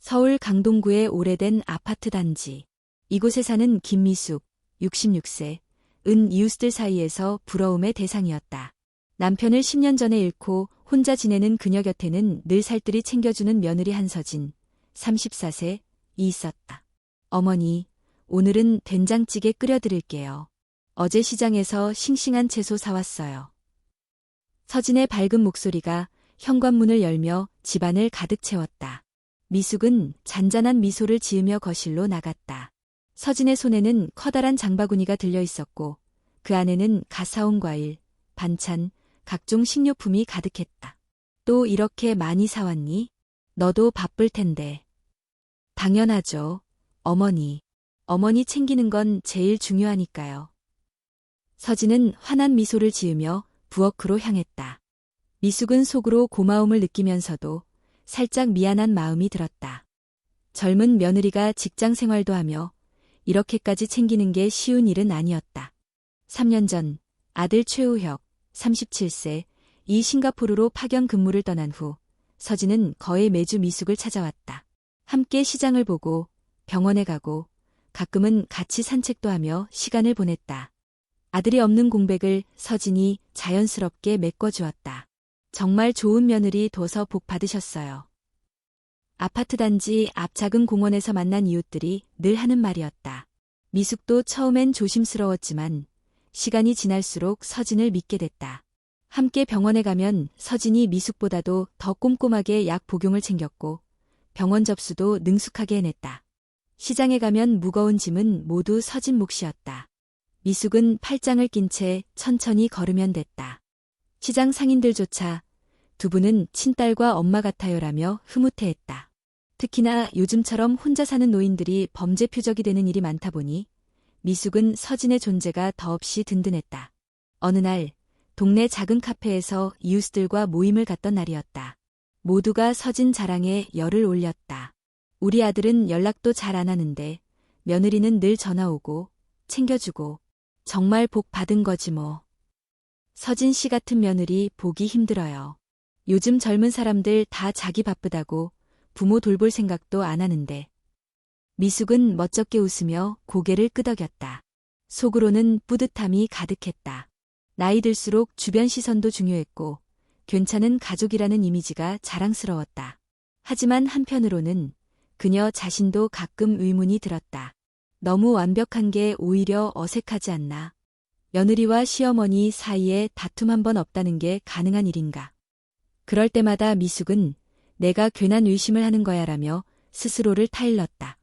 서울 강동구의 오래된 아파트 단지. 이곳에 사는 김미숙, 66세, 은 이웃들 사이에서 부러움의 대상이었다. 남편을 10년 전에 잃고 혼자 지내는 그녀 곁에는 늘 살뜰히 챙겨주는 며느리 한서진, 34세, 이 있었다. 어머니, 오늘은 된장찌개 끓여드릴게요. 어제 시장에서 싱싱한 채소 사왔어요. 서진의 밝은 목소리가 현관문을 열며 집안을 가득 채웠다. 미숙은 잔잔한 미소를 지으며 거실로 나갔다. 서진의 손에는 커다란 장바구니가 들려 있었고 그 안에는 갓 사온 과일, 반찬, 각종 식료품이 가득했다. 또 이렇게 많이 사왔니? 너도 바쁠 텐데. 당연하죠, 어머니. 어머니 챙기는 건 제일 중요하니까요. 서진은 환한 미소를 지으며 부엌으로 향했다. 미숙은 속으로 고마움을 느끼면서도 살짝 미안한 마음이 들었다. 젊은 며느리가 직장 생활도 하며 이렇게까지 챙기는 게 쉬운 일은 아니었다. 3년 전 아들 최우혁, 37세, 이 싱가포르로 파견 근무를 떠난 후 서진은 거의 매주 미숙을 찾아왔다. 함께 시장을 보고 병원에 가고 가끔은 같이 산책도 하며 시간을 보냈다. 아들이 없는 공백을 서진이 자연스럽게 메꿔주었다. 정말 좋은 며느리 둬서 복 받으셨어요. 아파트 단지 앞 작은 공원에서 만난 이웃들이 늘 하는 말이었다. 미숙도 처음엔 조심스러웠지만 시간이 지날수록 서진을 믿게 됐다. 함께 병원에 가면 서진이 미숙보다도 더 꼼꼼하게 약 복용을 챙겼고 병원 접수도 능숙하게 해냈다. 시장에 가면 무거운 짐은 모두 서진 몫이었다. 미숙은 팔짱을 낀 채 천천히 걸으면 됐다. 시장 상인들조차 두 분은 친딸과 엄마 같아요라며 흐뭇해했다. 특히나 요즘처럼 혼자 사는 노인들이 범죄 표적이 되는 일이 많다 보니 미숙은 서진의 존재가 더없이 든든했다. 어느 날 동네 작은 카페에서 이웃들과 모임을 갖던 날이었다. 모두가 서진 자랑에 열을 올렸다. 우리 아들은 연락도 잘 안 하는데 며느리는 늘 전화 오고 챙겨주고 정말 복 받은 거지 뭐. 서진 씨 같은 며느리 보기 힘들어요. 요즘 젊은 사람들 다 자기 바쁘다고 부모 돌볼 생각도 안 하는데. 미숙은 멋쩍게 웃으며 고개를 끄덕였다. 속으로는 뿌듯함이 가득했다. 나이 들수록 주변 시선도 중요했고 괜찮은 가족이라는 이미지가 자랑스러웠다. 하지만 한편으로는 그녀 자신도 가끔 의문이 들었다. 너무 완벽한 게 오히려 어색하지 않나. 며느리와 시어머니 사이에 다툼 한 번 없다는 게 가능한 일인가. 그럴 때마다 미숙은 내가 괜한 의심을 하는 거야라며 스스로를 타일렀다.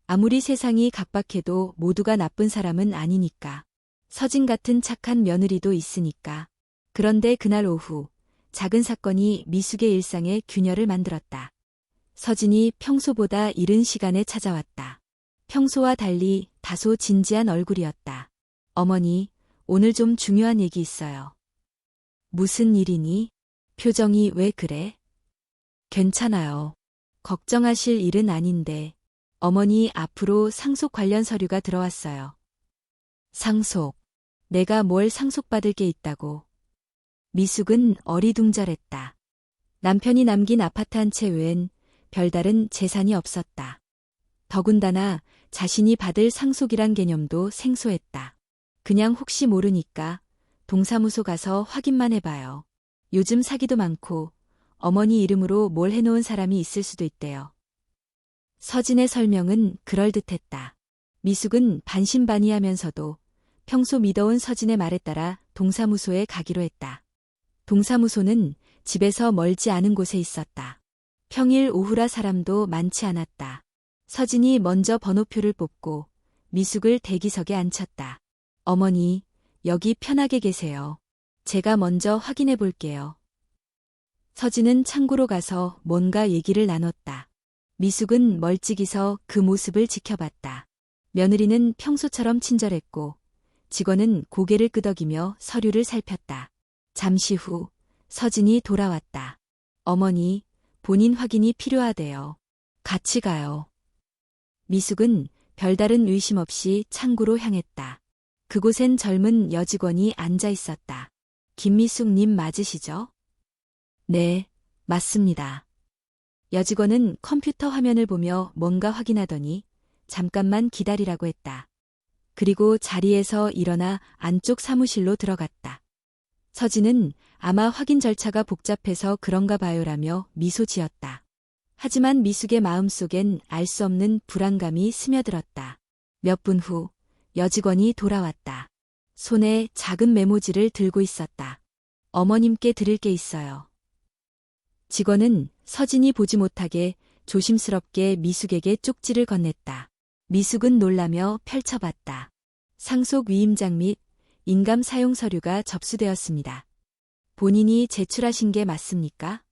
아무리 세상이 각박해도 모두가 나쁜 사람은 아니니까. 서진 같은 착한 며느리도 있으니까. 그런데 그날 오후 작은 사건이 미숙의 일상에 균열을 만들었다. 서진이 평소보다 이른 시간에 찾아왔다. 평소와 달리 다소 진지한 얼굴이었다. 어머니, 오늘 좀 중요한 얘기 있어요. 무슨 일이니? 표정이 왜 그래? 괜찮아요. 걱정하실 일은 아닌데. 어머니 앞으로 상속 관련 서류가 들어왔어요. 상속. 내가 뭘 상속받을 게 있다고. 미숙은 어리둥절했다. 남편이 남긴 아파트 한 채 외엔 별다른 재산이 없었다. 더군다나 자신이 받을 상속이란 개념도 생소했다. 그냥 혹시 모르니까 동사무소 가서 확인만 해봐요. 요즘 사기도 많고 어머니 이름으로 뭘 해놓은 사람이 있을 수도 있대요. 서진의 설명은 그럴듯했다. 미숙은 반신반의하면서도 평소 믿어온 서진의 말에 따라 동사무소에 가기로 했다. 동사무소는 집에서 멀지 않은 곳에 있었다. 평일 오후라 사람도 많지 않았다. 서진이 먼저 번호표를 뽑고 미숙을 대기석에 앉혔다. 어머니, 여기 편하게 계세요. 제가 먼저 확인해 볼게요. 서진은 창구로 가서 뭔가 얘기를 나눴다. 미숙은 멀찍이 서 그 모습을 지켜봤다. 며느리는 평소처럼 친절했고 직원은 고개를 끄덕이며 서류를 살폈다. 잠시 후 서진이 돌아왔다. 어머니, 본인 확인이 필요하대요. 같이 가요. 미숙은 별다른 의심 없이 창구로 향했다. 그곳엔 젊은 여직원이 앉아 있었다. 김미숙님 맞으시죠? 네, 맞습니다. 여직원은 컴퓨터 화면을 보며 뭔가 확인하더니 잠깐만 기다리라고 했다. 그리고 자리에서 일어나 안쪽 사무실로 들어갔다. 서진은 아마 확인 절차가 복잡해서 그런가 봐요라며 미소 지었다. 하지만 미숙의 마음속엔 알 수 없는 불안감이 스며들었다. 몇 분 후 여직원이 돌아왔다. 손에 작은 메모지를 들고 있었다. 어머님께 드릴 게 있어요. 직원은 서진이 보지 못하게 조심스럽게 미숙에게 쪽지를 건넸다. 미숙은 놀라며 펼쳐봤다. 상속 위임장 및 인감 사용 서류가 접수되었습니다. 본인이 제출하신 게 맞습니까?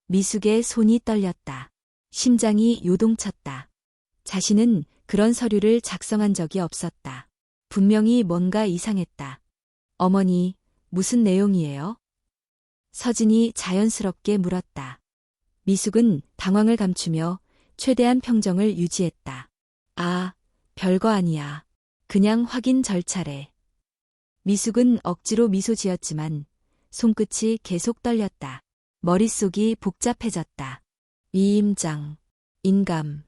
미숙의 손이 떨렸다. 심장이 요동쳤다. 자신은 그런 서류를 작성한 적이 없었다. 분명히 뭔가 이상했다. 어머니, 무슨 내용이에요? 서진이 자연스럽게 물었다. 미숙은 당황을 감추며 최대한 평정을 유지했다. 아, 별거 아니야. 그냥 확인 절차래. 미숙은 억지로 미소 지었지만 손끝이 계속 떨렸다. 머릿속이 복잡해졌다. 위임장, 인감.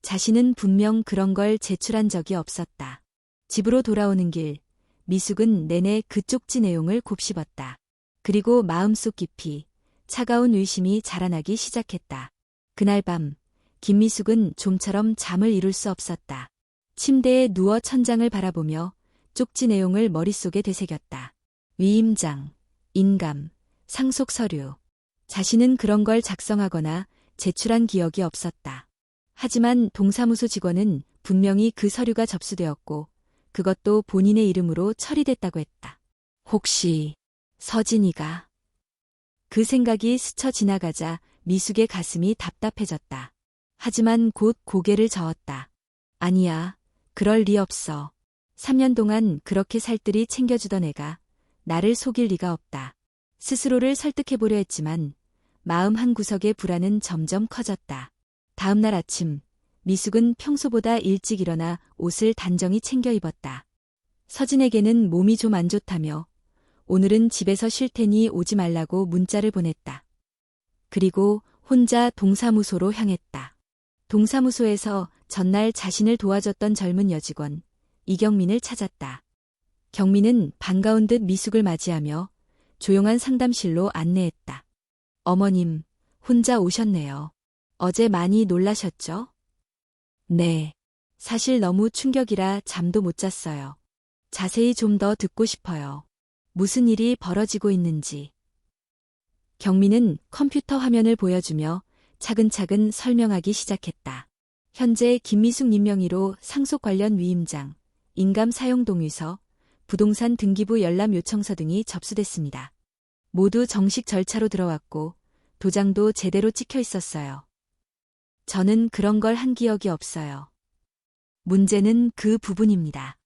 자신은 분명 그런 걸 제출한 적이 없었다. 집으로 돌아오는 길, 미숙은 내내 그 쪽지 내용을 곱씹었다. 그리고 마음속 깊이 차가운 의심이 자라나기 시작했다. 그날 밤, 김미숙은 좀처럼 잠을 이룰 수 없었다. 침대에 누워 천장을 바라보며 쪽지 내용을 머릿속에 되새겼다. 위임장, 인감, 상속 서류. 자신은 그런 걸 작성하거나 제출한 기억이 없었다. 하지만 동사무소 직원은 분명히 그 서류가 접수되었고 그것도 본인의 이름으로 처리됐다고 했다. 혹시 서진이가? 그 생각이 스쳐 지나가자 미숙의 가슴이 답답해졌다. 하지만 곧 고개를 저었다. 아니야, 그럴 리 없어. 3년 동안 그렇게 살뜰히 챙겨주던 애가 나를 속일 리가 없다. 스스로를 설득해보려 했지만 마음 한구석의 불안은 점점 커졌다. 다음 날 아침, 미숙은 평소보다 일찍 일어나 옷을 단정히 챙겨 입었다. 서진에게는 몸이 좀 안 좋다며 오늘은 집에서 쉴 테니 오지 말라고 문자를 보냈다. 그리고 혼자 동사무소로 향했다. 동사무소에서 전날 자신을 도와줬던 젊은 여직원, 이경민을 찾았다. 경민은 반가운 듯 미숙을 맞이하며 조용한 상담실로 안내했다. 어머님, 혼자 오셨네요. 어제 많이 놀라셨죠? 네. 사실 너무 충격이라 잠도 못 잤어요. 자세히 좀 더 듣고 싶어요. 무슨 일이 벌어지고 있는지. 경민은 컴퓨터 화면을 보여주며 차근차근 설명하기 시작했다. 현재 김미숙 님 명의로 상속 관련 위임장, 인감 사용 동의서, 부동산 등기부 열람 요청서 등이 접수됐습니다. 모두 정식 절차로 들어왔고 도장도 제대로 찍혀 있었어요. 저는 그런 걸 한 기억이 없어요. 문제는 그 부분입니다.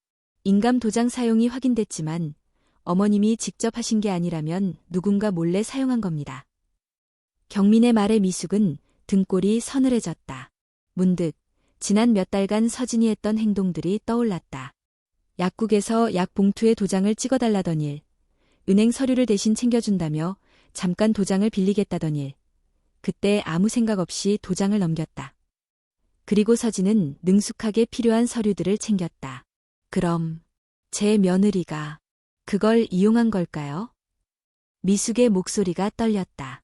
인감 도장 사용이 확인됐지만 어머님이 직접 하신 게 아니라면 누군가 몰래 사용한 겁니다. 경민의 말에 미숙은 등골이 서늘해졌다. 문득 지난 몇 달간 서진이 했던 행동들이 떠올랐다. 약국에서 약 봉투에 도장을 찍어달라던 일, 은행 서류를 대신 챙겨준다며 잠깐 도장을 빌리겠다던 일, 그때 아무 생각 없이 도장을 넘겼다. 그리고 서진은 능숙하게 필요한 서류들을 챙겼다. 그럼 제 며느리가 그걸 이용한 걸까요? 미숙의 목소리가 떨렸다.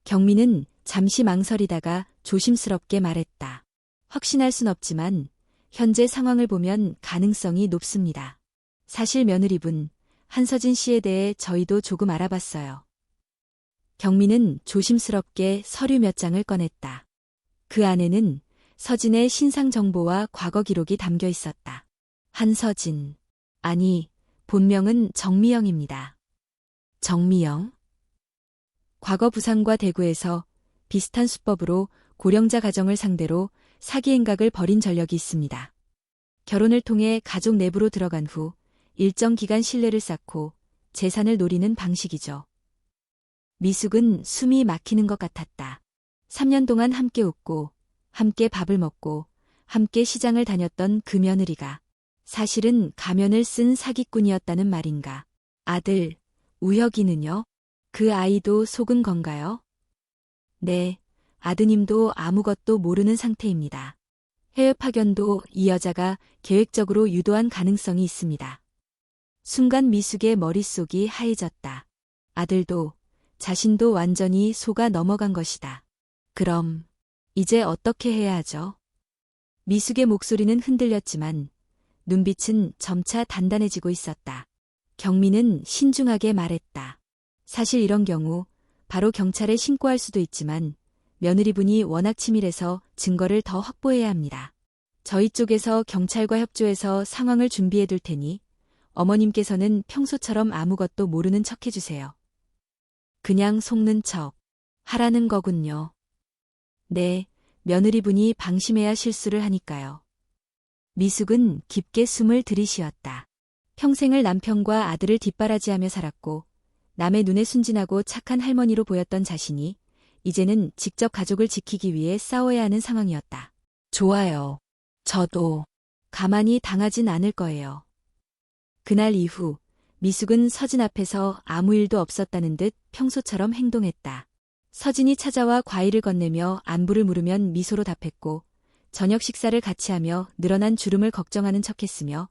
경민은 잠시 망설이다가 조심스럽게 말했다. 확신할 순 없지만 현재 상황을 보면 가능성이 높습니다. 사실 며느리분 한서진 씨에 대해 저희도 조금 알아봤어요. 경민은 조심스럽게 서류 몇 장을 꺼냈다. 그 안에는 서진의 신상 정보와 과거 기록이 담겨 있었다. 한서진. 아니, 본명은 정미영입니다. 정미영? 과거 부산과 대구에서 비슷한 수법으로 고령자 가정을 상대로 사기 행각을 벌인 전력이 있습니다. 결혼을 통해 가족 내부로 들어간 후 일정 기간 신뢰를 쌓고 재산을 노리는 방식이죠. 미숙은 숨이 막히는 것 같았다. 3년 동안 함께 웃고 함께 밥을 먹고 함께 시장을 다녔던 그 며느리가 사실은 가면을 쓴 사기꾼이었다는 말인가. 아들, 우혁이는요? 그 아이도 속은 건가요? 네, 아드님도 아무것도 모르는 상태입니다. 해외 파견도 이 여자가 계획적으로 유도한 가능성이 있습니다. 순간 미숙의 머릿속이 하얘졌다. 아들도 자신도 완전히 속아 넘어간 것이다. 그럼 이제 어떻게 해야 하죠? 미숙의 목소리는 흔들렸지만 눈빛은 점차 단단해지고 있었다. 경미는 신중하게 말했다. 사실 이런 경우 바로 경찰에 신고할 수도 있지만 며느리분이 워낙 치밀해서 증거를 더 확보해야 합니다. 저희 쪽에서 경찰과 협조해서 상황을 준비해 둘 테니 어머님께서는 평소처럼 아무것도 모르는 척 해주세요. 그냥 속는 척 하라는 거군요. 네, 며느리분이 방심해야 실수를 하니까요. 미숙은 깊게 숨을 들이쉬었다. 평생을 남편과 아들을 뒷바라지하며 살았고 남의 눈에 순진하고 착한 할머니로 보였던 자신이 이제는 직접 가족을 지키기 위해 싸워야 하는 상황이었다. 좋아요. 저도 가만히 당하진 않을 거예요. 그날 이후 미숙은 서진 앞에서 아무 일도 없었다는 듯 평소처럼 행동했다. 서진이 찾아와 과일을 건네며 안부를 물으면 미소로 답했고 저녁 식사를 같이 하며 늘어난 주름을 걱정하는 척했으며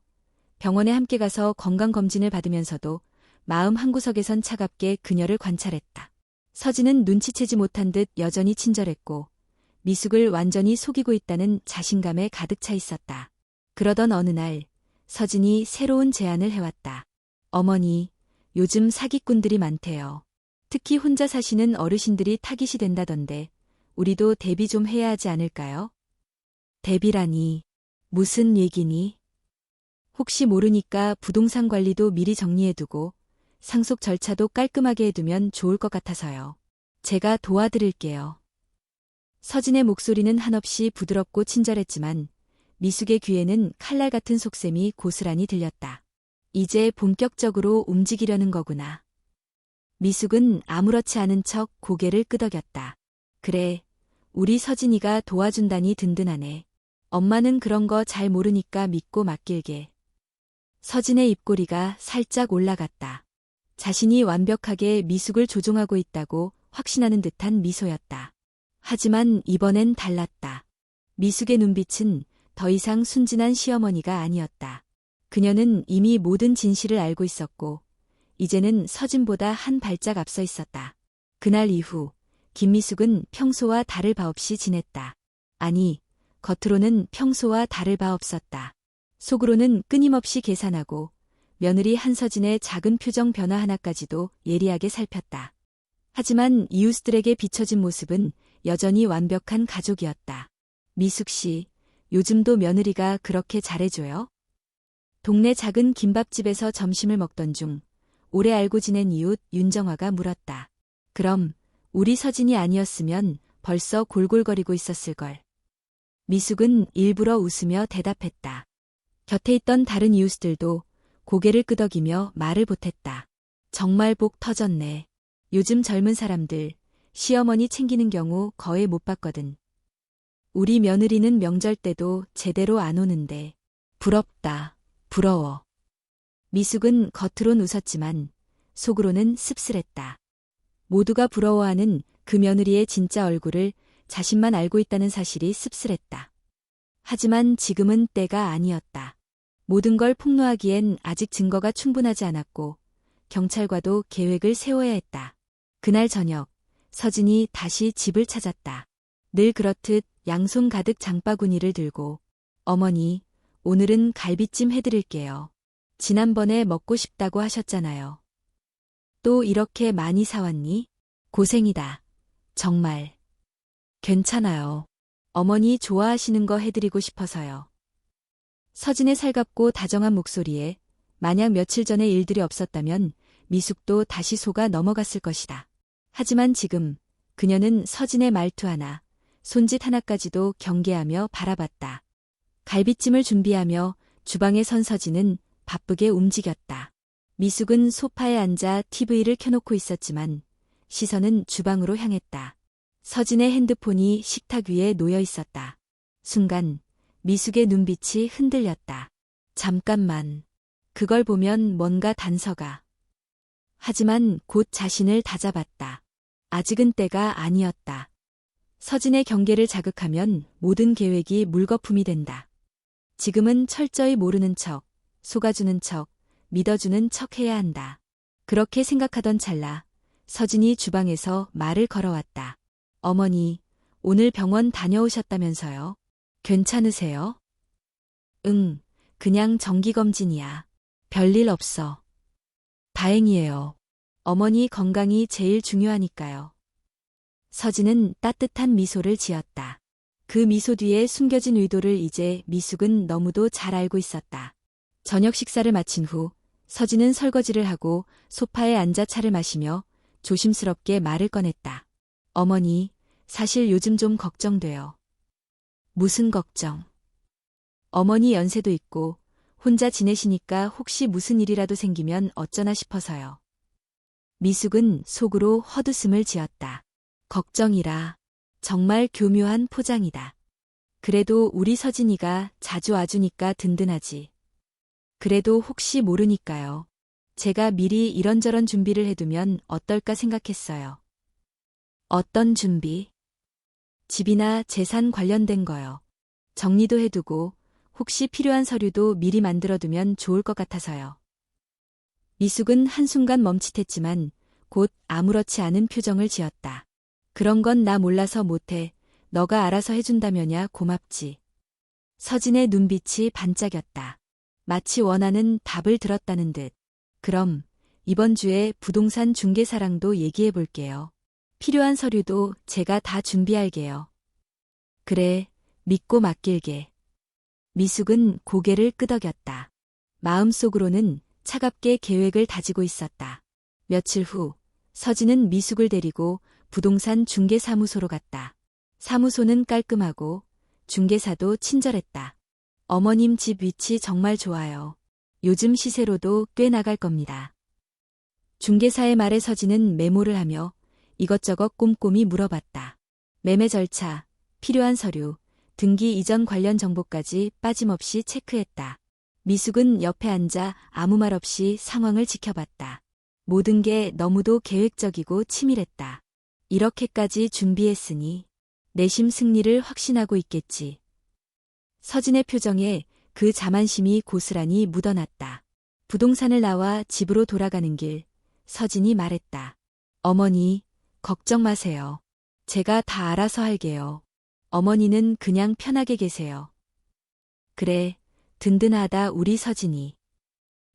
병원에 함께 가서 건강검진을 받으면서도 마음 한구석에선 차갑게 그녀를 관찰했다. 서진은 눈치채지 못한 듯 여전히 친절했고 미숙을 완전히 속이고 있다는 자신감에 가득 차 있었다. 그러던 어느 날 서진이 새로운 제안을 해왔다. 어머니, 요즘 사기꾼들이 많대요. 특히 혼자 사시는 어르신들이 타깃이 된다던데 우리도 대비 좀 해야 하지 않을까요? 대비라니 무슨 얘기니? 혹시 모르니까 부동산 관리도 미리 정리해두고 상속 절차도 깔끔하게 해두면 좋을 것 같아서요. 제가 도와드릴게요. 서진의 목소리는 한없이 부드럽고 친절했지만 미숙의 귀에는 칼날 같은 속셈이 고스란히 들렸다. 이제 본격적으로 움직이려는 거구나. 미숙은 아무렇지 않은 척 고개를 끄덕였다. 그래, 우리 서진이가 도와준다니 든든하네. 엄마는 그런 거 잘 모르니까 믿고 맡길게. 서진의 입꼬리가 살짝 올라갔다. 자신이 완벽하게 미숙을 조종하고 있다고 확신하는 듯한 미소였다. 하지만 이번엔 달랐다. 미숙의 눈빛은 더 이상 순진한 시어머니가 아니었다. 그녀는 이미 모든 진실을 알고 있었고 이제는 서진보다 한 발짝 앞서 있었다. 그날 이후 김미숙은 평소와 다를 바 없이 지냈다. 아니, 겉으로는 평소와 다를 바 없었다. 속으로는 끊임없이 계산하고 며느리 한서진의 작은 표정 변화 하나까지도 예리하게 살폈다. 하지만 이웃들에게 비춰진 모습은 여전히 완벽한 가족이었다. 미숙 씨, 요즘도 며느리가 그렇게 잘해줘요? 동네 작은 김밥집에서 점심을 먹던 중 오래 알고 지낸 이웃 윤정화가 물었다. 그럼 우리 서진이 아니었으면 벌써 골골거리고 있었을걸. 미숙은 일부러 웃으며 대답했다. 곁에 있던 다른 이웃들도 고개를 끄덕이며 말을 보탰다. 정말 복 터졌네. 요즘 젊은 사람들 시어머니 챙기는 경우 거의 못 봤거든. 우리 며느리는 명절 때도 제대로 안 오는데. 부럽다. 부러워. 미숙은 겉으론 웃었지만 속으로는 씁쓸했다. 모두가 부러워하는 그 며느리의 진짜 얼굴을 자신만 알고 있다는 사실이 씁쓸했다. 하지만 지금은 때가 아니었다. 모든 걸 폭로하기엔 아직 증거가 충분하지 않았고 경찰과도 계획을 세워야 했다. 그날 저녁 서진이 다시 집을 찾았다. 늘 그렇듯 양손 가득 장바구니를 들고 어머니, 오늘은 갈비찜 해드릴게요. 지난번에 먹고 싶다고 하셨잖아요. 또 이렇게 많이 사왔니? 고생이다. 정말. 괜찮아요. 어머니 좋아하시는 거 해드리고 싶어서요. 서진의 살갑고 다정한 목소리에 만약 며칠 전의 일들이 없었다면 미숙도 다시 속아 넘어갔을 것이다. 하지만 지금 그녀는 서진의 말투 하나, 손짓 하나까지도 경계하며 바라봤다. 갈비찜을 준비하며 주방에 선 서진은 바쁘게 움직였다. 미숙은 소파에 앉아 TV를 켜놓고 있었지만 시선은 주방으로 향했다. 서진의 핸드폰이 식탁 위에 놓여 있었다. 순간 미숙의 눈빛이 흔들렸다. 잠깐만. 그걸 보면 뭔가 단서가. 하지만 곧 자신을 다잡았다. 아직은 때가 아니었다. 서진의 경계를 자극하면 모든 계획이 물거품이 된다. 지금은 철저히 모르는 척, 속아주는 척, 믿어주는 척 해야 한다. 그렇게 생각하던 찰나 서진이 주방에서 말을 걸어왔다. 어머니, 오늘 병원 다녀오셨다면서요? 괜찮으세요? 응, 그냥 정기검진이야. 별일 없어. 다행이에요. 어머니 건강이 제일 중요하니까요. 서진은 따뜻한 미소를 지었다. 그 미소 뒤에 숨겨진 의도를 이제 미숙은 너무도 잘 알고 있었다. 저녁 식사를 마친 후 서진은 설거지를 하고 소파에 앉아 차를 마시며 조심스럽게 말을 꺼냈다. 어머니, 사실 요즘 좀 걱정돼요. 무슨 걱정? 어머니 연세도 있고 혼자 지내시니까 혹시 무슨 일이라도 생기면 어쩌나 싶어서요. 미숙은 속으로 헛웃음을 지었다. 걱정이라. 정말 교묘한 포장이다. 그래도 우리 서진이가 자주 와주니까 든든하지. 그래도 혹시 모르니까요. 제가 미리 이런저런 준비를 해두면 어떨까 생각했어요. 어떤 준비? 집이나 재산 관련된 거요. 정리도 해두고 혹시 필요한 서류도 미리 만들어두면 좋을 것 같아서요. 미숙은 한순간 멈칫했지만 곧 아무렇지 않은 표정을 지었다. 그런 건 나 몰라서 못해. 너가 알아서 해준다면야 고맙지. 서진의 눈빛이 반짝였다. 마치 원하는 답을 들었다는 듯. 그럼 이번 주에 부동산 중개사랑도 얘기해 볼게요. 필요한 서류도 제가 다 준비할게요. 그래, 믿고 맡길게. 미숙은 고개를 끄덕였다. 마음속으로는 차갑게 계획을 다지고 있었다. 며칠 후 서진은 미숙을 데리고 부동산 중개사무소로 갔다. 사무소는 깔끔하고 중개사도 친절했다. 어머님 집 위치 정말 좋아요. 요즘 시세로도 꽤 나갈 겁니다. 중개사의 말에 서진은 메모를 하며 이것저것 꼼꼼히 물어봤다. 매매 절차, 필요한 서류, 등기 이전 관련 정보까지 빠짐없이 체크했다. 미숙은 옆에 앉아 아무 말 없이 상황을 지켜봤다. 모든 게 너무도 계획적이고 치밀했다. 이렇게까지 준비했으니 내심 승리를 확신하고 있겠지. 서진의 표정에 그 자만심이 고스란히 묻어났다. 부동산을 나와 집으로 돌아가는 길, 서진이 말했다. 어머니, 걱정 마세요. 제가 다 알아서 할게요. 어머니는 그냥 편하게 계세요. 그래, 든든하다 우리 서진이.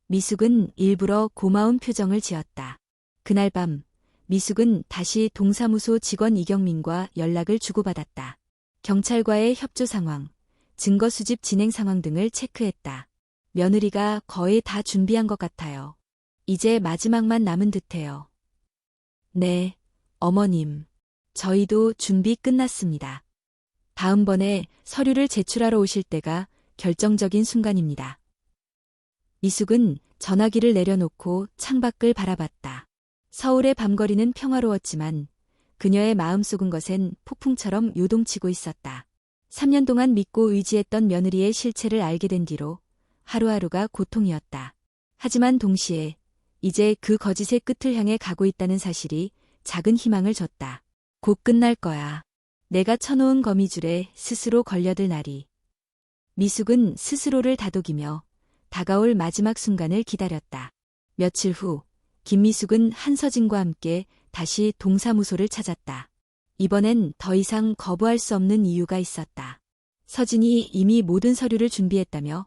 미숙은 일부러 고마운 표정을 지었다. 그날 밤 미숙은 다시 동사무소 직원 이경민과 연락을 주고받았다. 경찰과의 협조 상황, 증거 수집 진행 상황 등을 체크했다. 며느리가 거의 다 준비한 것 같아요. 이제 마지막만 남은 듯해요. 네, 어머님. 저희도 준비 끝났습니다. 다음번에 서류를 제출하러 오실 때가 결정적인 순간입니다. 미숙은 전화기를 내려놓고 창밖을 바라봤다. 서울의 밤거리는 평화로웠지만 그녀의 마음속은 것엔 폭풍처럼 요동치고 있었다. 3년 동안 믿고 의지했던 며느리의 실체를 알게 된 뒤로 하루하루가 고통이었다. 하지만 동시에 이제 그 거짓의 끝을 향해 가고 있다는 사실이 작은 희망을 줬다. 곧 끝날 거야. 내가 쳐놓은 거미줄에 스스로 걸려들 날이. 미숙은 스스로를 다독이며 다가올 마지막 순간을 기다렸다. 며칠 후 김미숙은 한서진과 함께 다시 동사무소를 찾았다. 이번엔 더 이상 거부할 수 없는 이유가 있었다. 서진이 이미 모든 서류를 준비했다며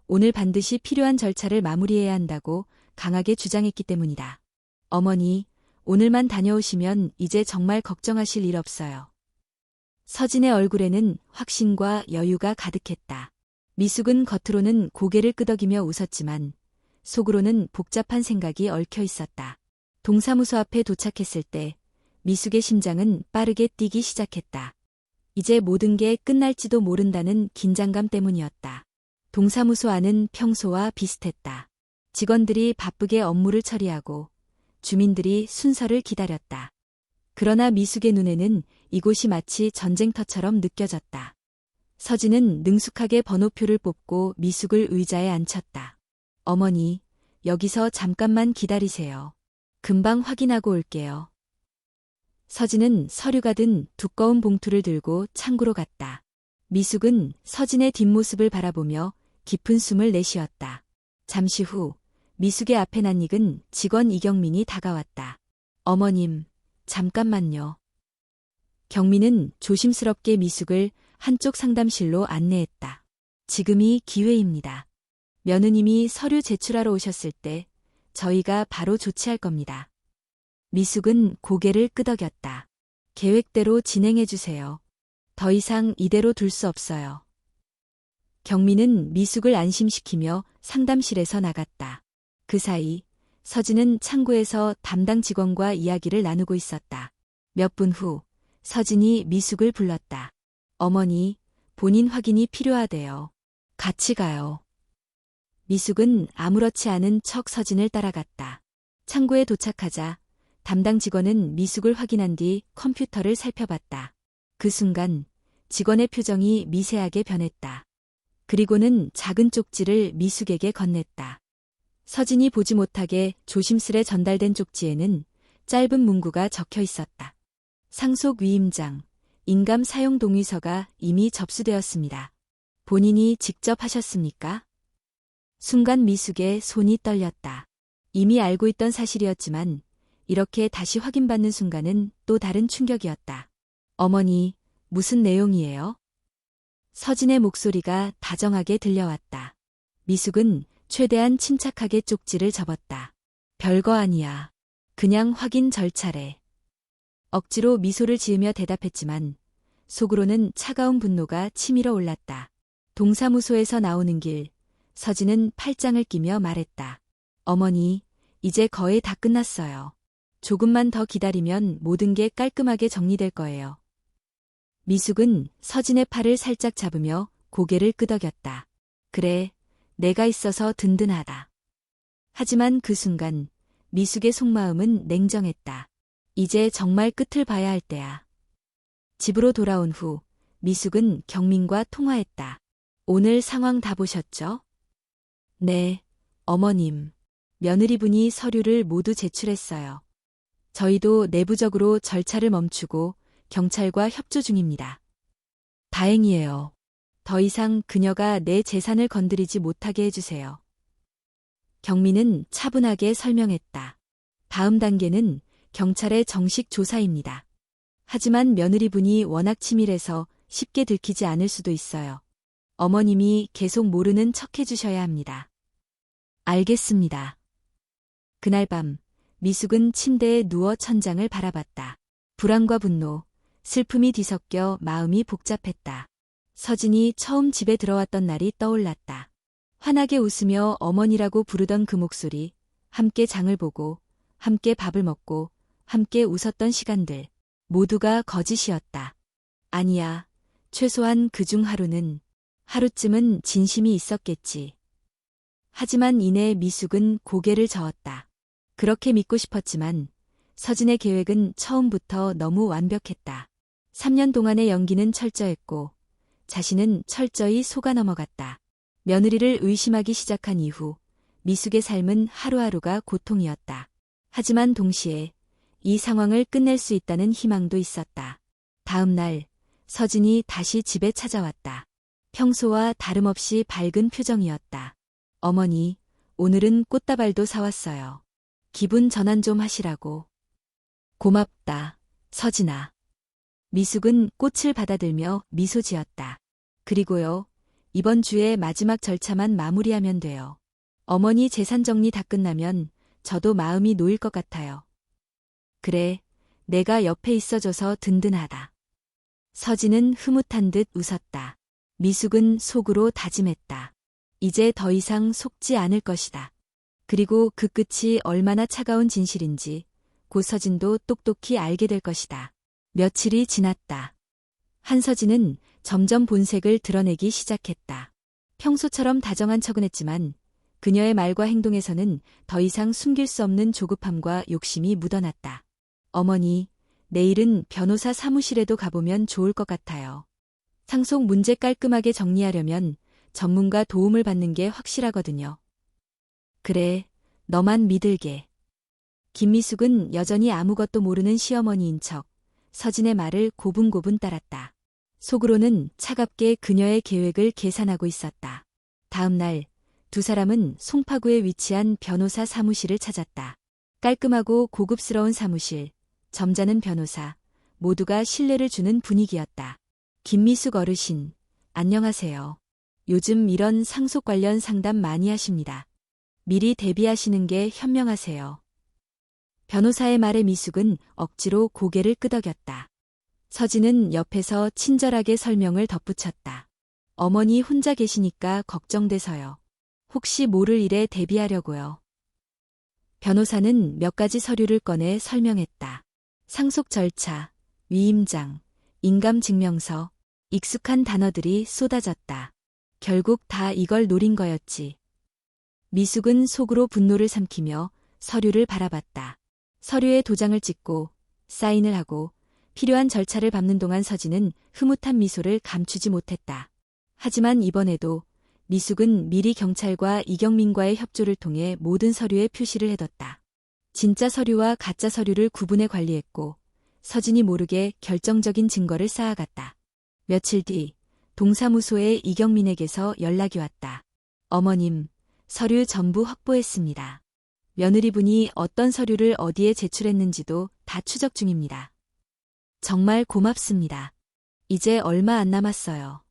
오늘 반드시 필요한 절차를 마무리해야 한다고 강하게 주장했기 때문이다. 어머니, 오늘만 다녀오시면 이제 정말 걱정하실 일 없어요. 서진의 얼굴에는 확신과 여유가 가득했다. 미숙은 겉으로는 고개를 끄덕이며 웃었지만 속으로는 복잡한 생각이 얽혀 있었다. 동사무소 앞에 도착했을 때 미숙의 심장은 빠르게 뛰기 시작했다. 이제 모든 게 끝날지도 모른다는 긴장감 때문이었다. 동사무소 안은 평소와 비슷했다. 직원들이 바쁘게 업무를 처리하고 주민들이 순서를 기다렸다. 그러나 미숙의 눈에는 이곳이 마치 전쟁터처럼 느껴졌다. 서진은 능숙하게 번호표를 뽑고 미숙을 의자에 앉혔다. 어머니, 여기서 잠깐만 기다리세요. 금방 확인하고 올게요. 서진은 서류가 든 두꺼운 봉투를 들고 창구로 갔다. 미숙은 서진의 뒷모습을 바라보며 깊은 숨을 내쉬었다. 잠시 후 미숙의 앞에 낯익은 직원 이경민이 다가왔다. 어머님, 잠깐만요. 경민은 조심스럽게 미숙을 한쪽 상담실로 안내했다. 지금이 기회입니다. 며느님이 서류 제출하러 오셨을 때 저희가 바로 조치할 겁니다. 미숙은 고개를 끄덕였다. 계획대로 진행해 주세요. 더 이상 이대로 둘 수 없어요. 경민은 미숙을 안심시키며 상담실에서 나갔다. 그 사이 서진은 창구에서 담당 직원과 이야기를 나누고 있었다. 몇 분 후 서진이 미숙을 불렀다. 어머니, 본인 확인이 필요하대요. 같이 가요. 미숙은 아무렇지 않은 척 서진을 따라갔다. 창구에 도착하자 담당 직원은 미숙을 확인한 뒤 컴퓨터를 살펴봤다. 그 순간 직원의 표정이 미세하게 변했다. 그리고는 작은 쪽지를 미숙에게 건넸다. 서진이 보지 못하게 조심스레 전달된 쪽지에는 짧은 문구가 적혀 있었다. 상속 위임장, 인감 사용 동의서가 이미 접수되었습니다. 본인이 직접 하셨습니까? 순간 미숙의 손이 떨렸다. 이미 알고 있던 사실이었지만 이렇게 다시 확인받는 순간은 또 다른 충격이었다. 어머니, 무슨 내용이에요? 서진의 목소리가 다정하게 들려왔다. 미숙은 최대한 침착하게 쪽지를 접었다. 별거 아니야. 그냥 확인 절차래. 억지로 미소를 지으며 대답했지만 속으로는 차가운 분노가 치밀어 올랐다. 동사무소에서 나오는 길, 서진은 팔짱을 끼며 말했다. 어머니, 이제 거의 다 끝났어요. 조금만 더 기다리면 모든 게 깔끔하게 정리될 거예요. 미숙은 서진의 팔을 살짝 잡으며 고개를 끄덕였다. 그래, 내가 있어서 든든하다. 하지만 그 순간 미숙의 속마음은 냉정했다. 이제 정말 끝을 봐야 할 때야. 집으로 돌아온 후 미숙은 경민과 통화했다. 오늘 상황 다 보셨죠? 네, 어머님. 며느리분이 서류를 모두 제출했어요. 저희도 내부적으로 절차를 멈추고 경찰과 협조 중입니다. 다행이에요. 더 이상 그녀가 내 재산을 건드리지 못하게 해주세요. 경민은 차분하게 설명했다. 다음 단계는 경찰의 정식 조사입니다. 하지만 며느리분이 워낙 치밀해서 쉽게 들키지 않을 수도 있어요. 어머님이 계속 모르는 척 해주셔야 합니다. 알겠습니다. 그날 밤 미숙은 침대에 누워 천장을 바라봤다. 불안과 분노, 슬픔이 뒤섞여 마음이 복잡했다. 서진이 처음 집에 들어왔던 날이 떠올랐다. 환하게 웃으며 어머니라고 부르던 그 목소리, 함께 장을 보고, 함께 밥을 먹고, 함께 웃었던 시간들, 모두가 거짓이었다. 아니야, 최소한 그중 하루쯤은 진심이 있었겠지. 하지만 이내 미숙은 고개를 저었다. 그렇게 믿고 싶었지만 서진의 계획은 처음부터 너무 완벽했다. 3년 동안의 연기는 철저했고 자신은 철저히 속아 넘어갔다. 며느리를 의심하기 시작한 이후 미숙의 삶은 하루하루가 고통이었다. 하지만 동시에 이 상황을 끝낼 수 있다는 희망도 있었다. 다음 날 서진이 다시 집에 찾아왔다. 평소와 다름없이 밝은 표정이었다. 어머니, 오늘은 꽃다발도 사왔어요. 기분 전환 좀 하시라고. 고맙다, 서진아. 미숙은 꽃을 받아들며 미소 지었다. 그리고요, 이번 주에 마지막 절차만 마무리하면 돼요. 어머니 재산 정리 다 끝나면 저도 마음이 놓일 것 같아요. 그래, 내가 옆에 있어줘서 든든하다. 서진은 흐뭇한 듯 웃었다. 미숙은 속으로 다짐했다. 이제 더 이상 속지 않을 것이다. 그리고 그 끝이 얼마나 차가운 진실인지 곧 서진도 똑똑히 알게 될 것이다. 며칠이 지났다. 한서진은 점점 본색을 드러내기 시작했다. 평소처럼 다정한 척은 했지만 그녀의 말과 행동에서는 더 이상 숨길 수 없는 조급함과 욕심이 묻어났다. 어머니, 내일은 변호사 사무실에도 가보면 좋을 것 같아요. 상속 문제 깔끔하게 정리하려면 전문가 도움을 받는 게 확실하거든요. 그래, 너만 믿을게. 김미숙은 여전히 아무것도 모르는 시어머니인 척 서진의 말을 고분고분 따랐다. 속으로는 차갑게 그녀의 계획을 계산하고 있었다. 다음 날 두 사람은 송파구에 위치한 변호사 사무실을 찾았다. 깔끔하고 고급스러운 사무실, 점잖은 변호사, 모두가 신뢰를 주는 분위기였다. 김미숙 어르신, 안녕하세요. 요즘 이런 상속 관련 상담 많이 하십니다. 미리 대비하시는 게 현명하세요. 변호사의 말에 미숙은 억지로 고개를 끄덕였다. 서진은 옆에서 친절하게 설명을 덧붙였다. 어머니 혼자 계시니까 걱정돼서요. 혹시 모를 일에 대비하려고요. 변호사는 몇 가지 서류를 꺼내 설명했다. 상속 절차, 위임장, 인감증명서, 익숙한 단어들이 쏟아졌다. 결국 다 이걸 노린 거였지. 미숙은 속으로 분노를 삼키며 서류를 바라봤다. 서류에 도장을 찍고 사인을 하고 필요한 절차를 밟는 동안 서진은 흐뭇한 미소를 감추지 못했다. 하지만 이번에도 미숙은 미리 경찰과 이경민과의 협조를 통해 모든 서류에 표시를 해뒀다. 진짜 서류와 가짜 서류를 구분해 관리했고 서진이 모르게 결정적인 증거를 쌓아갔다. 며칠 뒤 동사무소에 이경민에게서 연락이 왔다. 어머님, 서류 전부 확보했습니다. 며느리분이 어떤 서류를 어디에 제출했는지도 다 추적 중입니다. 정말 고맙습니다. 이제 얼마 안 남았어요.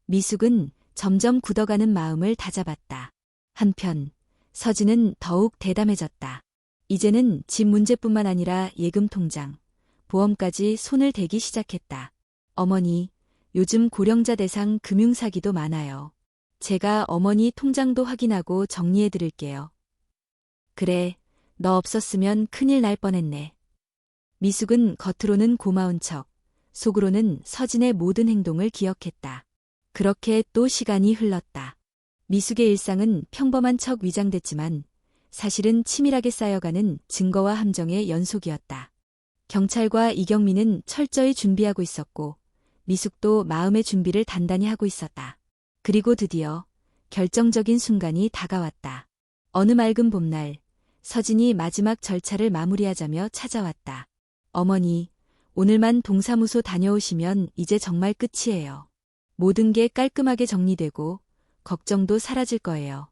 미숙은 점점 굳어가는 마음을 다잡았다. 한편 서진은 더욱 대담해졌다. 이제는 집 문제뿐만 아니라 예금 통장, 보험까지 손을 대기 시작했다. 어머니, 요즘 고령자 대상 금융사기도 많아요. 제가 어머니 통장도 확인하고 정리해 드릴게요. 그래, 너 없었으면 큰일 날 뻔했네. 미숙은 겉으로는 고마운 척, 속으로는 서진의 모든 행동을 기억했다. 그렇게 또 시간이 흘렀다. 미숙의 일상은 평범한 척 위장됐지만 사실은 치밀하게 쌓여가는 증거와 함정의 연속이었다. 경찰과 이경민은 철저히 준비하고 있었고 미숙도 마음의 준비를 단단히 하고 있었다. 그리고 드디어 결정적인 순간이 다가왔다. 어느 맑은 봄날 서진이 마지막 절차를 마무리하자며 찾아왔다. 어머니, 오늘만 동사무소 다녀오시면 이제 정말 끝이에요. 모든 게 깔끔하게 정리되고 걱정도 사라질 거예요.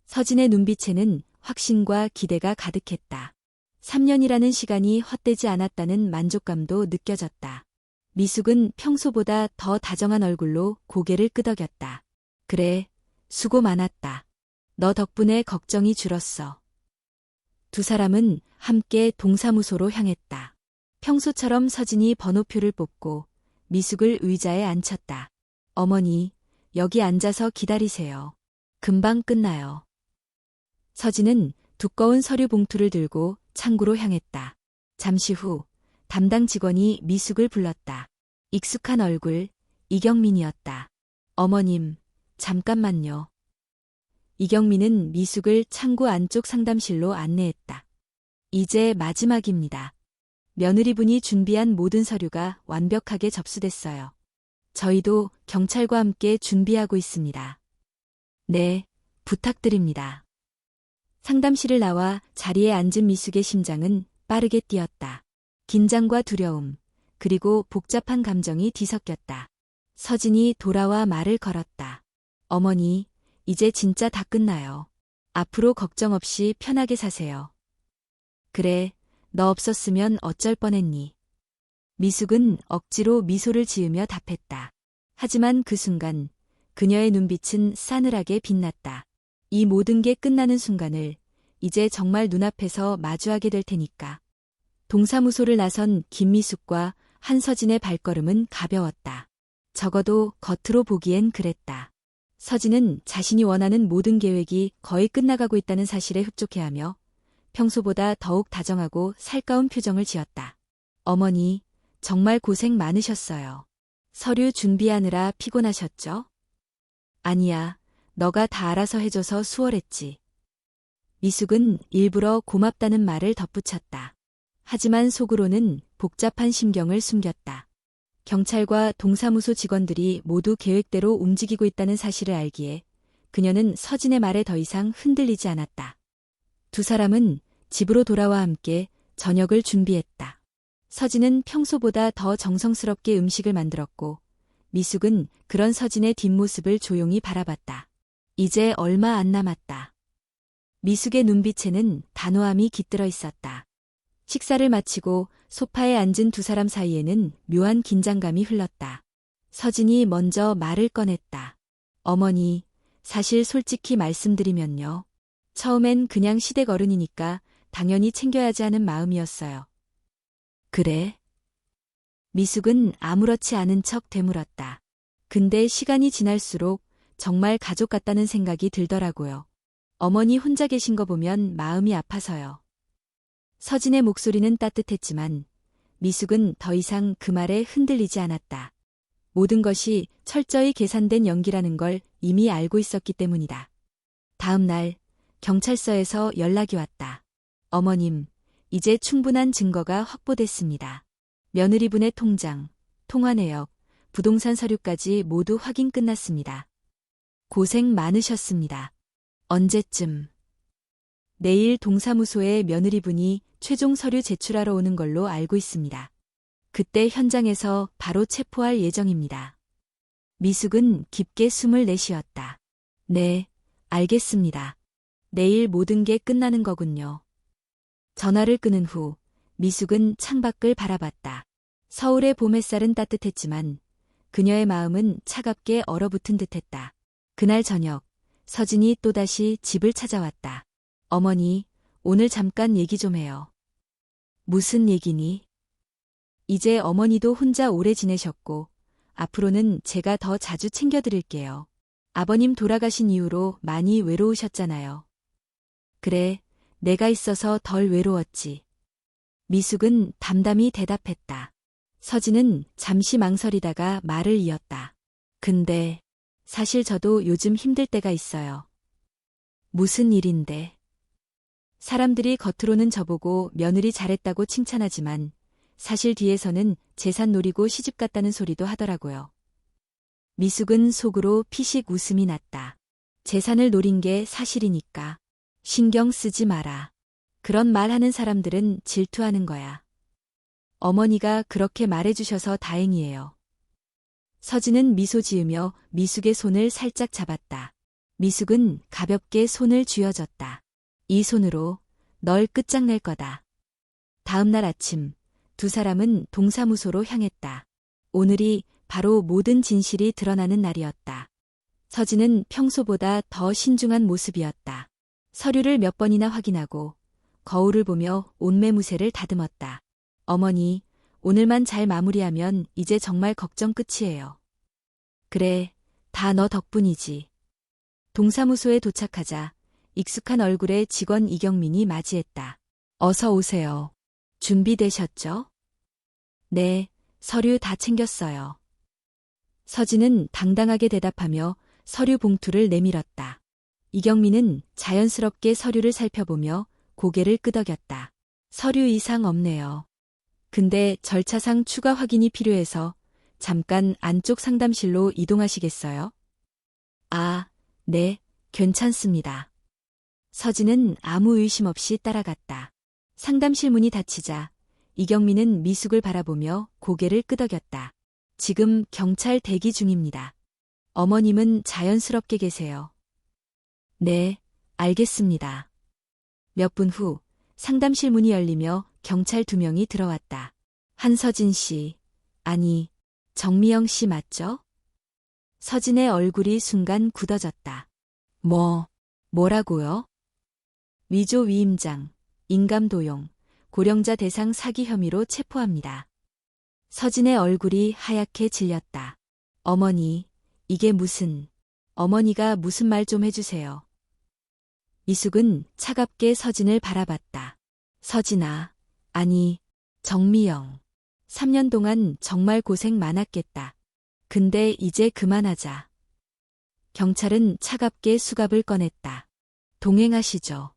서진의 눈빛에는 확신과 기대가 가득했다. 3년이라는 시간이 헛되지 않았다는 만족감도 느껴졌다. 미숙은 평소보다 더 다정한 얼굴로 고개를 끄덕였다. 그래, 수고 많았다. 너 덕분에 걱정이 줄었어. 두 사람은 함께 동사무소로 향했다. 평소처럼 서진이 번호표를 뽑고 미숙을 의자에 앉혔다. 어머니, 여기 앉아서 기다리세요. 금방 끝나요. 서진은 두꺼운 서류 봉투를 들고 창구로 향했다. 잠시 후 담당 직원이 미숙을 불렀다. 익숙한 얼굴, 이경민이었다. 어머님, 잠깐만요. 이경민은 미숙을 창구 안쪽 상담실로 안내했다. 이제 마지막입니다. 며느리분이 준비한 모든 서류가 완벽하게 접수됐어요. 저희도 경찰과 함께 준비하고 있습니다. 네, 부탁드립니다. 상담실을 나와 자리에 앉은 미숙의 심장은 빠르게 뛰었다. 긴장과 두려움, 그리고 복잡한 감정이 뒤섞였다. 서진이 돌아와 말을 걸었다. 어머니, 이제 진짜 다 끝나요. 앞으로 걱정 없이 편하게 사세요. 그래, 너 없었으면 어쩔 뻔했니. 미숙은 억지로 미소를 지으며 답했다. 하지만 그 순간 그녀의 눈빛은 싸늘하게 빛났다. 이 모든 게 끝나는 순간을 이제 정말 눈앞에서 마주하게 될 테니까. 동사무소를 나선 김미숙과 한서진의 발걸음은 가벼웠다. 적어도 겉으로 보기엔 그랬다. 서진은 자신이 원하는 모든 계획이 거의 끝나가고 있다는 사실에 흡족해하며 평소보다 더욱 다정하고 살가운 표정을 지었다. 어머니, 정말 고생 많으셨어요. 서류 준비하느라 피곤하셨죠? 아니야, 너가 다 알아서 해줘서 수월했지. 미숙은 일부러 고맙다는 말을 덧붙였다. 하지만 속으로는 복잡한 심경을 숨겼다. 경찰과 동사무소 직원들이 모두 계획대로 움직이고 있다는 사실을 알기에 그녀는 서진의 말에 더 이상 흔들리지 않았다. 두 사람은 집으로 돌아와 함께 저녁을 준비했다. 서진은 평소보다 더 정성스럽게 음식을 만들었고 미숙은 그런 서진의 뒷모습을 조용히 바라봤다. 이제 얼마 안 남았다. 미숙의 눈빛에는 단호함이 깃들어 있었다. 식사를 마치고 소파에 앉은 두 사람 사이에는 묘한 긴장감이 흘렀다. 서진이 먼저 말을 꺼냈다. 어머니, 사실 솔직히 말씀드리면요. 처음엔 그냥 시댁 어른이니까 당연히 챙겨야지 하는 마음이었어요. 그래? 미숙은 아무렇지 않은 척 되물었다. 근데 시간이 지날수록 정말 가족 같다는 생각이 들더라고요. 어머니 혼자 계신 거 보면 마음이 아파서요. 서진의 목소리는 따뜻했지만 미숙은 더 이상 그 말에 흔들리지 않았다. 모든 것이 철저히 계산된 연기라는 걸 이미 알고 있었기 때문이다. 다음 날 경찰서에서 연락이 왔다. 어머님, 이제 충분한 증거가 확보됐습니다. 며느리분의 통장, 통화 내역, 부동산 서류까지 모두 확인 끝났습니다. 고생 많으셨습니다. 언제쯤? 내일 동사무소에 며느리분이 최종 서류 제출하러 오는 걸로 알고 있습니다. 그때 현장에서 바로 체포할 예정입니다. 미숙은 깊게 숨을 내쉬었다. 네, 알겠습니다. 내일 모든 게 끝나는 거군요. 전화를 끊은 후 미숙은 창밖을 바라봤다. 서울의 봄 햇살은 따뜻했지만 그녀의 마음은 차갑게 얼어붙은 듯했다. 그날 저녁 서진이 또다시 집을 찾아왔다. 어머니, 오늘 잠깐 얘기 좀 해요. 무슨 얘기니? 이제 어머니도 혼자 오래 지내셨고 앞으로는 제가 더 자주 챙겨드릴게요. 아버님 돌아가신 이후로 많이 외로우셨잖아요. 그래, 내가 있어서 덜 외로웠지. 미숙은 담담히 대답했다. 서진은 잠시 망설이다가 말을 이었다. 근데 사실 저도 요즘 힘들 때가 있어요. 무슨 일인데? 사람들이 겉으로는 저보고 며느리 잘했다고 칭찬하지만 사실 뒤에서는 재산 노리고 시집 갔다는 소리도 하더라고요. 미숙은 속으로 피식 웃음이 났다. 재산을 노린 게 사실이니까 신경 쓰지 마라. 그런 말 하는 사람들은 질투하는 거야. 어머니가 그렇게 말해주셔서 다행이에요. 서진은 미소 지으며 미숙의 손을 살짝 잡았다. 미숙은 가볍게 손을 쥐어줬다. 이 손으로 널 끝장낼 거다. 다음 날 아침 두 사람은 동사무소로 향했다. 오늘이 바로 모든 진실이 드러나는 날이었다. 서진은 평소보다 더 신중한 모습이었다. 서류를 몇 번이나 확인하고 거울을 보며 옷매무새를 다듬었다. 어머니, 오늘만 잘 마무리하면 이제 정말 걱정 끝이에요. 그래, 다 너 덕분이지. 동사무소에 도착하자 익숙한 얼굴의 직원 이경민이 맞이했다. 어서 오세요. 준비되셨죠? 네, 서류 다 챙겼어요. 서진은 당당하게 대답하며 서류 봉투를 내밀었다. 이경민은 자연스럽게 서류를 살펴보며 고개를 끄덕였다. 서류 이상 없네요. 근데 절차상 추가 확인이 필요해서 잠깐 안쪽 상담실로 이동하시겠어요? 아, 네, 괜찮습니다. 서진은 아무 의심 없이 따라갔다. 상담실 문이 닫히자 이경민은 미숙을 바라보며 고개를 끄덕였다. 지금 경찰 대기 중입니다. 어머님은 자연스럽게 계세요. 네, 알겠습니다. 몇 분 후 상담실 문이 열리며 경찰 2명이 들어왔다. 한서진 씨, 아니, 정미영 씨 맞죠? 서진의 얼굴이 순간 굳어졌다. 뭐라고요? 위조 위임장, 인감도용, 고령자 대상 사기 혐의로 체포합니다. 서진의 얼굴이 하얗게 질렸다. 어머니, 이게 어머니가 무슨 말 좀 해주세요. 미숙은 차갑게 서진을 바라봤다. 서진아, 아니, 정미영. 3년 동안 정말 고생 많았겠다. 근데 이제 그만하자. 경찰은 차갑게 수갑을 꺼냈다. 동행하시죠.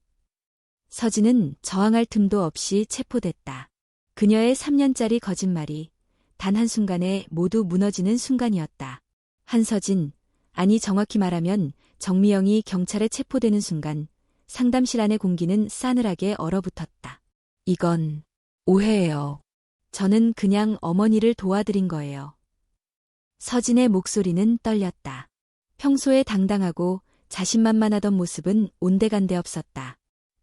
서진은 저항할 틈도 없이 체포됐다. 그녀의 3년짜리 거짓말이 단 한순간에 모두 무너지는 순간이었다. 한서진, 아니 정확히 말하면 정미영이 경찰에 체포되는 순간 상담실 안의 공기는 싸늘하게 얼어붙었다. 이건 오해예요. 저는 그냥 어머니를 도와드린 거예요. 서진의 목소리는 떨렸다. 평소에 당당하고 자신만만하던 모습은 온데간데 없었다.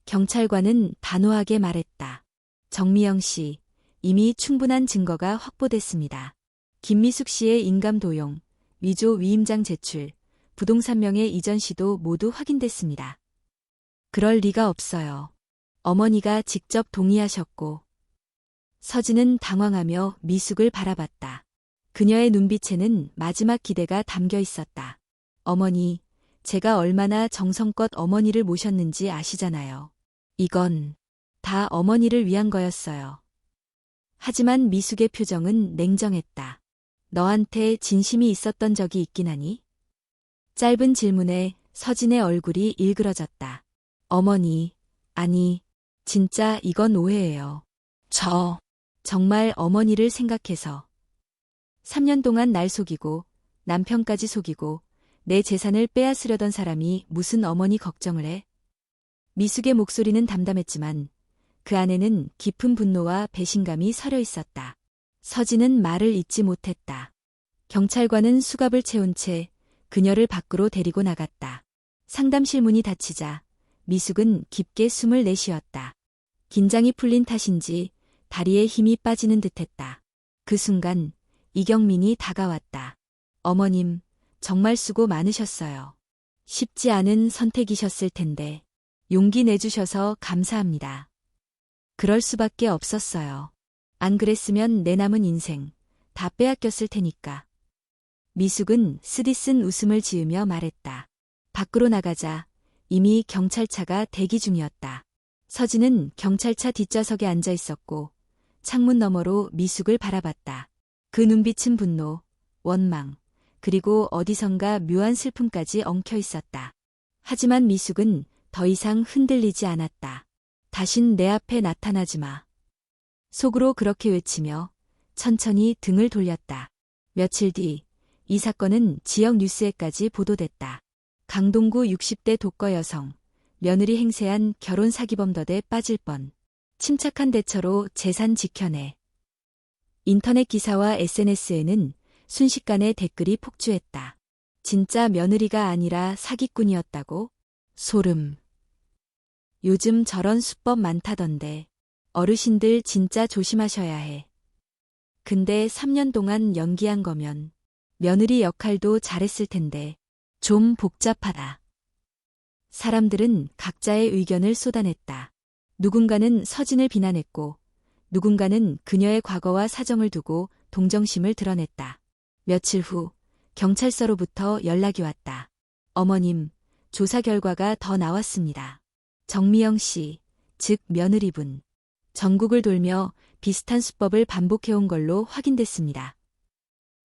경찰관은 단호하게 말했다. 정미영 씨, 이미 충분한 증거가 확보됐습니다. 김미숙 씨의 인감 도용, 위조 위임장 제출, 부동산 명의 이전 시도 모두 확인됐습니다. 그럴 리가 없어요. 어머니가 직접 동의하셨고. 서진은 당황하며 미숙을 바라봤다. 그녀의 눈빛에는 마지막 기대가 담겨 있었다. 어머니, 제가 얼마나 정성껏 어머니를 모셨는지 아시잖아요. 이건 다 어머니를 위한 거였어요. 하지만 미숙의 표정은 냉정했다. 너한테 진심이 있었던 적이 있긴 하니? 짧은 질문에 서진의 얼굴이 일그러졌다. 어머니, 아니, 진짜 이건 오해예요. 정말 어머니를 생각해서. 3년 동안 날 속이고 남편까지 속이고 내 재산을 빼앗으려던 사람이 무슨 어머니 걱정을 해? 미숙의 목소리는 담담했지만 그 안에는 깊은 분노와 배신감이 서려 있었다. 서진은 말을 잇지 못했다. 경찰관은 수갑을 채운 채 그녀를 밖으로 데리고 나갔다. 상담실 문이 닫히자 미숙은 깊게 숨을 내쉬었다. 긴장이 풀린 탓인지 다리에 힘이 빠지는 듯했다. 그 순간 이경민이 다가왔다. 어머님, 정말 수고 많으셨어요. 쉽지 않은 선택이셨을 텐데 용기 내주셔서 감사합니다. 그럴 수밖에 없었어요. 안 그랬으면 내 남은 인생 다 빼앗겼을 테니까. 미숙은 쓰디쓴 웃음을 지으며 말했다. 밖으로 나가자 이미 경찰차가 대기 중이었다. 서진은 경찰차 뒷좌석에 앉아 있었고 창문 너머로 미숙을 바라봤다. 그 눈빛은 분노, 원망, 그리고 어디선가 묘한 슬픔까지 엉켜 있었다. 하지만 미숙은 더 이상 흔들리지 않았다. 다신 내 앞에 나타나지 마. 속으로 그렇게 외치며 천천히 등을 돌렸다. 며칠 뒤 이 사건은 지역 뉴스에까지 보도됐다. 강동구 60대 독거 여성, 며느리 행세한 결혼 사기범더대 빠질 뻔. 침착한 대처로 재산 지켜내. 인터넷 기사와 SNS에는 순식간에 댓글이 폭주했다. 진짜 며느리가 아니라 사기꾼이었다고? 소름. 요즘 저런 수법 많다던데. 어르신들 진짜 조심하셔야 해. 근데 3년 동안 연기한 거면 며느리 역할도 잘했을 텐데 좀 복잡하다. 사람들은 각자의 의견을 쏟아냈다. 누군가는 서진을 비난했고 누군가는 그녀의 과거와 사정을 두고 동정심을 드러냈다. 며칠 후 경찰서로부터 연락이 왔다. 어머님, 조사 결과가 더 나왔습니다. 정미영 씨, 즉 며느리분. 전국을 돌며 비슷한 수법을 반복해온 걸로 확인됐습니다.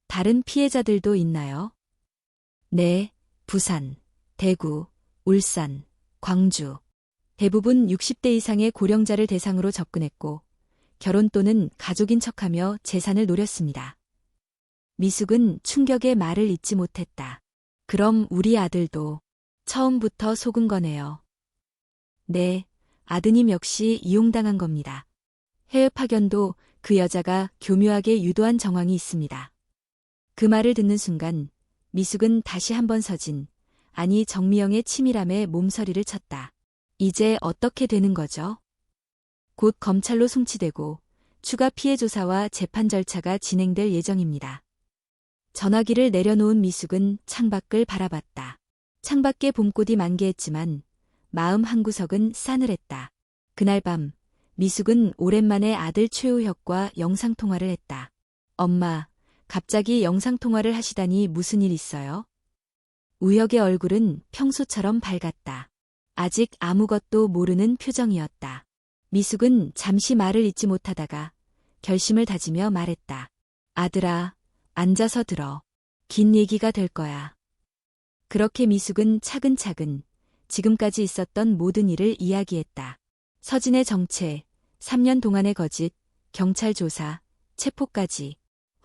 다른 피해자들도 있나요? 네, 부산, 대구, 울산, 광주. 대부분 60대 이상의 고령자를 대상으로 접근했고 결혼 또는 가족인 척하며 재산을 노렸습니다. 미숙은 충격의 말을 잇지 못했다. 그럼 우리 아들도 처음부터 속은 거네요. 네, 아드님 역시 이용당한 겁니다. 해외 파견도 그 여자가 교묘하게 유도한 정황이 있습니다. 그 말을 듣는 순간 미숙은 다시 한번 서진, 아니 정미영의 치밀함에 몸서리를 쳤다. 이제 어떻게 되는 거죠? 곧 검찰로 송치되고 추가 피해 조사와 재판 절차가 진행될 예정입니다. 전화기를 내려놓은 미숙은 창밖을 바라봤다. 창밖에 봄꽃이 만개했지만 마음 한구석은 싸늘했다. 그날 밤 미숙은 오랜만에 아들 최우혁과 영상통화를 했다. 엄마, 갑자기 영상통화를 하시다니 무슨 일 있어요? 우혁의 얼굴은 평소처럼 밝았다. 아직 아무것도 모르는 표정이었다. 미숙은 잠시 말을 잇지 못하다가 결심을 다지며 말했다. 아들아, 앉아서 들어. 긴 얘기가 될 거야. 그렇게 미숙은 차근차근 지금까지 있었던 모든 일을 이야기했다. 서진의 정체, 3년 동안의 거짓, 경찰 조사, 체포까지.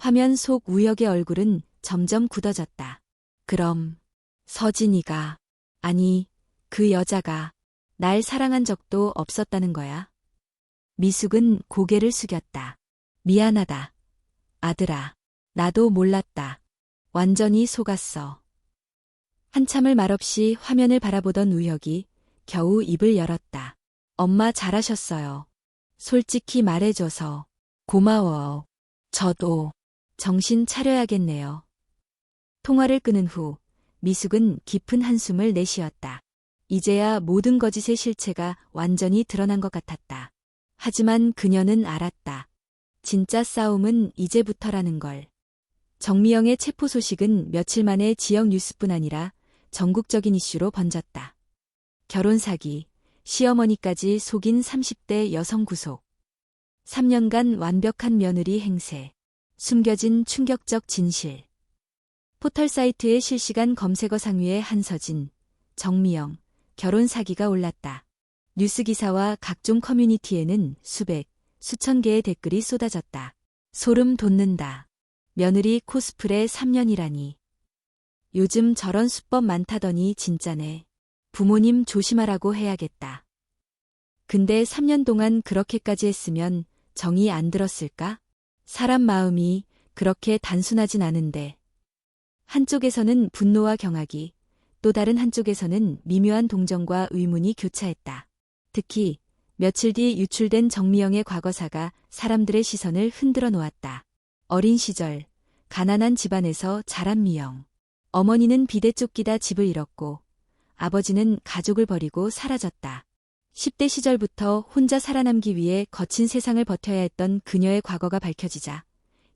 화면 속 우혁의 얼굴은 점점 굳어졌다. 그럼 서진이가, 아니 그 여자가 날 사랑한 적도 없었다는 거야? 미숙은 고개를 숙였다. 미안하다. 아들아. 나도 몰랐다. 완전히 속았어. 한참을 말없이 화면을 바라보던 우혁이 겨우 입을 열었다. 엄마 잘하셨어요. 솔직히 말해줘서 고마워. 저도 정신 차려야겠네요. 통화를 끊은 후 미숙은 깊은 한숨을 내쉬었다. 이제야 모든 거짓의 실체가 완전히 드러난 것 같았다. 하지만 그녀는 알았다. 진짜 싸움은 이제부터라는 걸. 정미영의 체포 소식은 며칠 만에 지역 뉴스뿐 아니라 전국적인 이슈로 번졌다. 결혼 사기, 시어머니까지 속인 30대 여성 구속. 3년간 완벽한 며느리 행세. 숨겨진 충격적 진실. 포털 사이트의 실시간 검색어 상위에 한서진, 정미영, 결혼 사기가 올랐다. 뉴스 기사와 각종 커뮤니티에는 수백, 수천 개의 댓글이 쏟아졌다. 소름 돋는다. 며느리 코스프레 3년이라니. 요즘 저런 수법 많다더니 진짜네. 부모님 조심하라고 해야겠다. 근데 3년 동안 그렇게까지 했으면 정이 안 들었을까? 사람 마음이 그렇게 단순하진 않은데. 한쪽에서는 분노와 경악이, 또 다른 한쪽에서는 미묘한 동정과 의문이 교차했다. 특히 며칠 뒤 유출된 정미영의 과거사가 사람들의 시선을 흔들어 놓았다. 어린 시절, 가난한 집안에서 자란 미영. 어머니는 비대 쫓기다 집을 잃었고, 아버지는 가족을 버리고 사라졌다. 10대 시절부터 혼자 살아남기 위해 거친 세상을 버텨야 했던 그녀의 과거가 밝혀지자,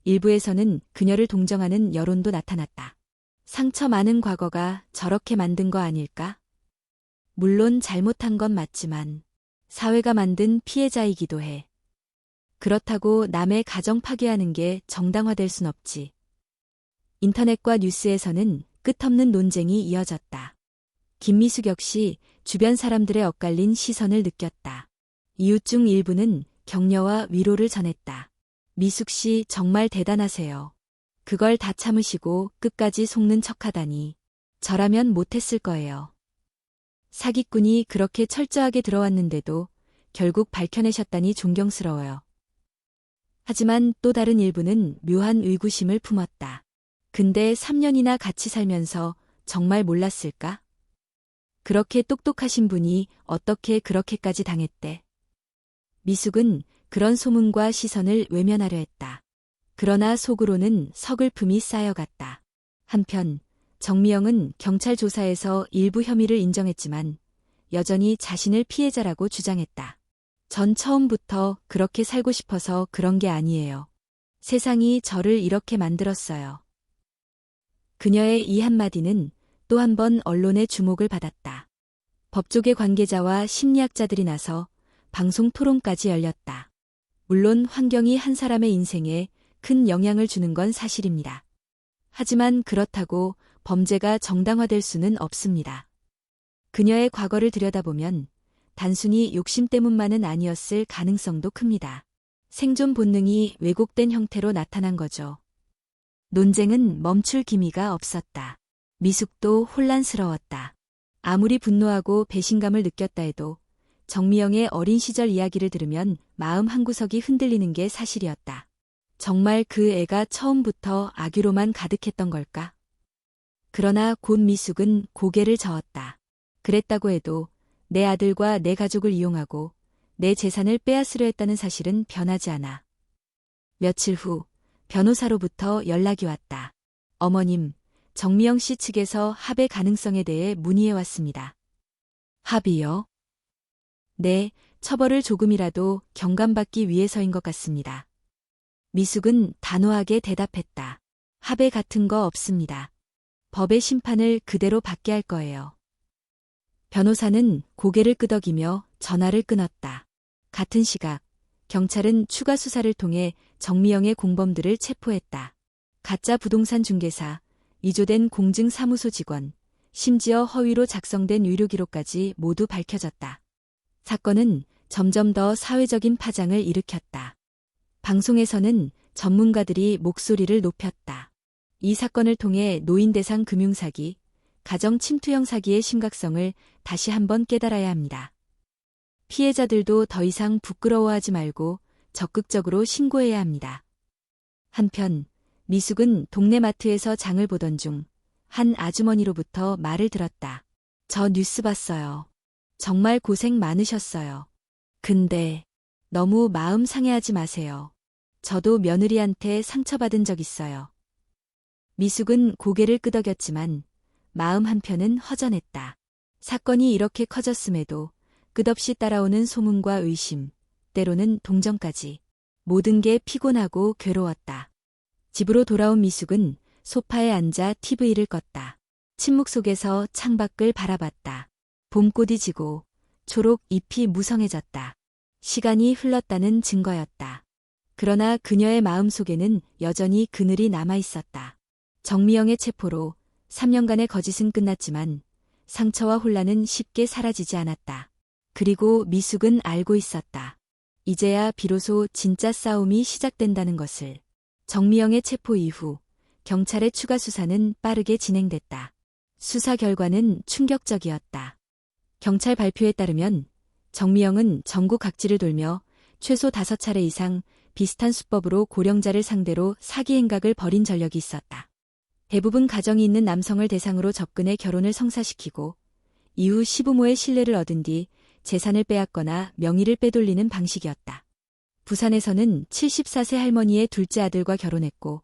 일부에서는 그녀를 동정하는 여론도 나타났다. 상처 많은 과거가 저렇게 만든 거 아닐까? 물론 잘못한 건 맞지만, 사회가 만든 피해자이기도 해. 그렇다고 남의 가정 파괴하는 게 정당화될 순 없지. 인터넷과 뉴스에서는 끝없는 논쟁이 이어졌다. 김미숙 역시 주변 사람들의 엇갈린 시선을 느꼈다. 이웃 중 일부는 격려와 위로를 전했다. 미숙 씨 정말 대단하세요. 그걸 다 참으시고 끝까지 속는 척하다니. 저라면 못했을 거예요. 사기꾼이 그렇게 철저하게 들어왔는데도 결국 밝혀내셨다니 존경스러워요. 하지만 또 다른 일부는 묘한 의구심을 품었다. 근데 3년이나 같이 살면서 정말 몰랐을까? 그렇게 똑똑하신 분이 어떻게 그렇게까지 당했대? 미숙은 그런 소문과 시선을 외면하려 했다. 그러나 속으로는 서글픔이 쌓여갔다. 한편 정미영은 경찰 조사에서 일부 혐의를 인정했지만 여전히 자신을 피해자라고 주장했다. 전 처음부터 그렇게 살고 싶어서 그런 게 아니에요. 세상이 저를 이렇게 만들었어요. 그녀의 이 한마디는 또 한 번 언론의 주목을 받았다. 법조계 관계자와 심리학자들이 나서 방송 토론까지 열렸다. 물론 환경이 한 사람의 인생에 큰 영향을 주는 건 사실입니다. 하지만 그렇다고 범죄가 정당화될 수는 없습니다. 그녀의 과거를 들여다보면 단순히 욕심 때문만은 아니었을 가능성도 큽니다. 생존 본능이 왜곡된 형태로 나타난 거죠. 논쟁은 멈출 기미가 없었다. 미숙도 혼란스러웠다. 아무리 분노하고 배신감을 느꼈다 해도 정미영의 어린 시절 이야기를 들으면 마음 한구석이 흔들리는 게 사실이었다. 정말 그 애가 처음부터 악의로만 가득했던 걸까? 그러나 곧 미숙은 고개를 저었다. 그랬다고 해도 내 아들과 내 가족을 이용하고 내 재산을 빼앗으려 했다는 사실은 변하지 않아. 며칠 후 변호사로부터 연락이 왔다. 어머님, 정미영 씨 측에서 합의 가능성에 대해 문의해 왔습니다. 합의요? 네, 처벌을 조금이라도 경감받기 위해서인 것 같습니다. 미숙은 단호하게 대답했다. 합의 같은 거 없습니다. 법의 심판을 그대로 받게 할 거예요. 변호사는 고개를 끄덕이며 전화를 끊었다. 같은 시각, 경찰은 추가 수사를 통해 정미영의 공범들을 체포했다. 가짜 부동산 중개사, 위조된 공증사무소 직원, 심지어 허위로 작성된 의료 기록까지 모두 밝혀졌다. 사건은 점점 더 사회적인 파장을 일으켰다. 방송에서는 전문가들이 목소리를 높였다. 이 사건을 통해 노인 대상 금융사기, 가정 침투형 사기의 심각성을 다시 한번 깨달아야 합니다. 피해자들도 더 이상 부끄러워하지 말고 적극적으로 신고해야 합니다. 한편 미숙은 동네 마트에서 장을 보던 중 한 아주머니로부터 말을 들었다. 저 뉴스 봤어요. 정말 고생 많으셨어요. 근데 너무 마음 상해하지 마세요. 저도 며느리한테 상처받은 적 있어요. 미숙은 고개를 끄덕였지만 마음 한편은 허전했다. 사건이 이렇게 커졌음에도 끝없이 따라오는 소문과 의심, 때로는 동정까지 모든 게 피곤하고 괴로웠다. 집으로 돌아온 미숙은 소파에 앉아 TV를 껐다. 침묵 속에서 창밖을 바라봤다. 봄꽃이 지고 초록 잎이 무성해졌다. 시간이 흘렀다는 증거였다. 그러나 그녀의 마음속에는 여전히 그늘이 남아있었다. 정미영의 체포로 3년간의 거짓은 끝났지만 상처와 혼란은 쉽게 사라지지 않았다. 그리고 미숙은 알고 있었다. 이제야 비로소 진짜 싸움이 시작된다는 것을. 정미영의 체포 이후 경찰의 추가 수사는 빠르게 진행됐다. 수사 결과는 충격적이었다. 경찰 발표에 따르면 정미영은 전국 각지를 돌며 최소 5차례 이상 비슷한 수법으로 고령자를 상대로 사기 행각을 벌인 전력이 있었다. 대부분 가정이 있는 남성을 대상으로 접근해 결혼을 성사시키고 이후 시부모의 신뢰를 얻은 뒤 재산을 빼앗거나 명의를 빼돌리는 방식이었다. 부산에서는 74세 할머니의 둘째 아들과 결혼했고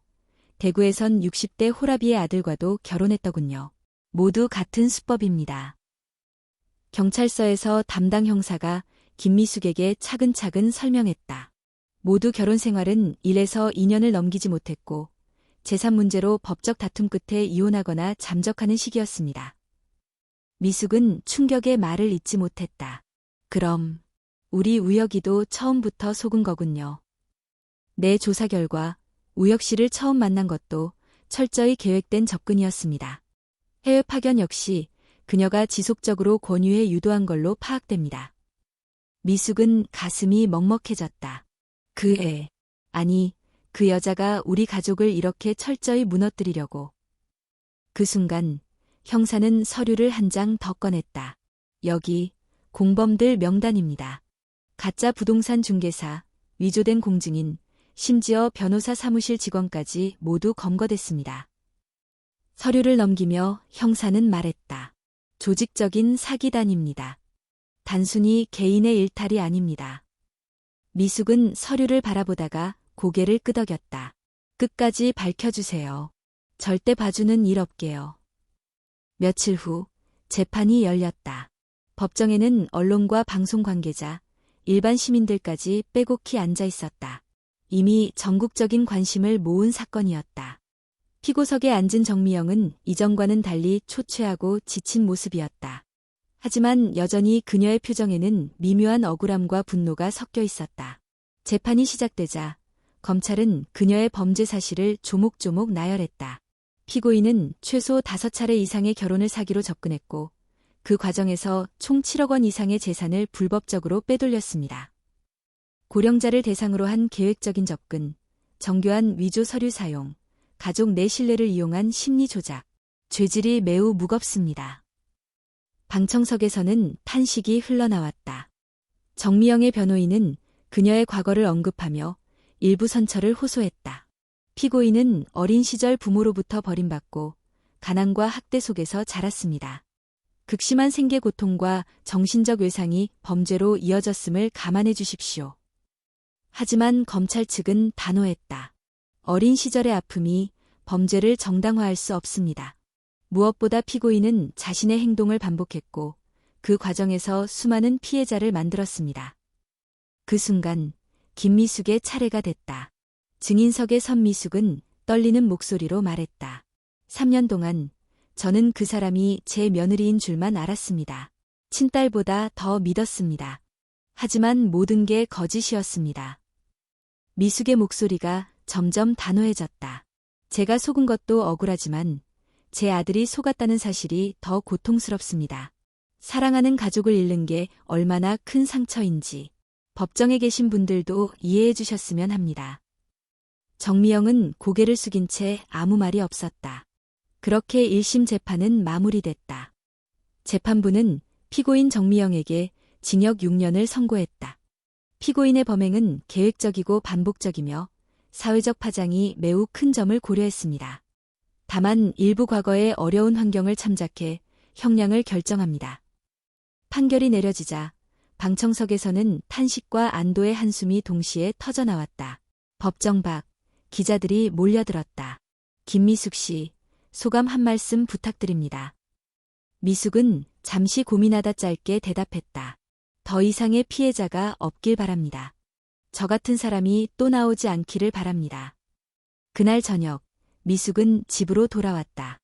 대구에선 60대 호라비의 아들과도 결혼했더군요. 모두 같은 수법입니다. 경찰서에서 담당 형사가 김미숙에게 차근차근 설명했다. 모두 결혼 생활은 1에서 2년을 넘기지 못했고 재산 문제로 법적 다툼 끝에 이혼하거나 잠적하는 시기였습니다. 미숙은 충격의 말을 잇지 못했다. 그럼 우리 우혁이도 처음부터 속은 거군요. 내 조사 결과 우혁 씨를 처음 만난 것도 철저히 계획된 접근이었습니다. 해외 파견 역시 그녀가 지속적으로 권유해 유도한 걸로 파악됩니다. 미숙은 가슴이 먹먹해졌다. 그 여자가 우리 가족을 이렇게 철저히 무너뜨리려고. 그 순간 형사는 서류를 한 장 더 꺼냈다. 여기 공범들 명단입니다. 가짜 부동산 중개사, 위조된 공증인, 심지어 변호사 사무실 직원까지 모두 검거됐습니다. 서류를 넘기며 형사는 말했다. 조직적인 사기단입니다. 단순히 개인의 일탈이 아닙니다. 미숙은 서류를 바라보다가 고개를 끄덕였다. 끝까지 밝혀주세요. 절대 봐주는 일 없게요. 며칠 후 재판이 열렸다. 법정에는 언론과 방송 관계자, 일반 시민들까지 빼곡히 앉아 있었다. 이미 전국적인 관심을 모은 사건이었다. 피고석에 앉은 정미영은 이전과는 달리 초췌하고 지친 모습이었다. 하지만 여전히 그녀의 표정에는 미묘한 억울함과 분노가 섞여 있었다. 재판이 시작되자 검찰은 그녀의 범죄 사실을 조목조목 나열했다. 피고인은 최소 5차례 이상의 결혼을 사기로 접근했고 그 과정에서 총 7억 원 이상의 재산을 불법적으로 빼돌렸습니다. 고령자를 대상으로 한 계획적인 접근, 정교한 위조 서류 사용, 가족 내 신뢰를 이용한 심리 조작, 죄질이 매우 무겁습니다. 방청석에서는 탄식이 흘러나왔다. 정미영의 변호인은 그녀의 과거를 언급하며 일부 선처를 호소했다. 피고인은 어린 시절 부모로부터 버림받고 가난과 학대 속에서 자랐습니다. 극심한 생계 고통과 정신적 외상이 범죄로 이어졌음을 감안해 주십시오. 하지만 검찰 측은 단호했다. 어린 시절의 아픔이 범죄를 정당화할 수 없습니다. 무엇보다 피고인은 자신의 행동을 반복했고 그 과정에서 수많은 피해자를 만들었습니다. 그 순간 김미숙의 차례가 됐다. 증인석에 선 미숙은 떨리는 목소리로 말했다. 3년 동안 저는 그 사람이 제 며느리인 줄만 알았습니다. 친딸보다 더 믿었습니다. 하지만 모든 게 거짓이었습니다. 미숙의 목소리가 점점 단호해졌다. 제가 속은 것도 억울하지만 제 아들이 속았다는 사실이 더 고통스럽습니다. 사랑하는 가족을 잃는 게 얼마나 큰 상처인지 법정에 계신 분들도 이해해 주셨으면 합니다. 정미영은 고개를 숙인 채 아무 말이 없었다. 그렇게 1심 재판은 마무리됐다. 재판부는 피고인 정미영에게 징역 6년을 선고했다. 피고인의 범행은 계획적이고 반복적이며 사회적 파장이 매우 큰 점을 고려했습니다. 다만 일부 과거의 어려운 환경을 참작해 형량을 결정합니다. 판결이 내려지자 방청석에서는 탄식과 안도의 한숨이 동시에 터져나왔다. 법정 밖 기자들이 몰려들었다. 김미숙 씨, 소감 한 말씀 부탁드립니다. 미숙은 잠시 고민하다 짧게 대답했다. 더 이상의 피해자가 없길 바랍니다. 저 같은 사람이 또 나오지 않기를 바랍니다. 그날 저녁, 미숙은 집으로 돌아왔다.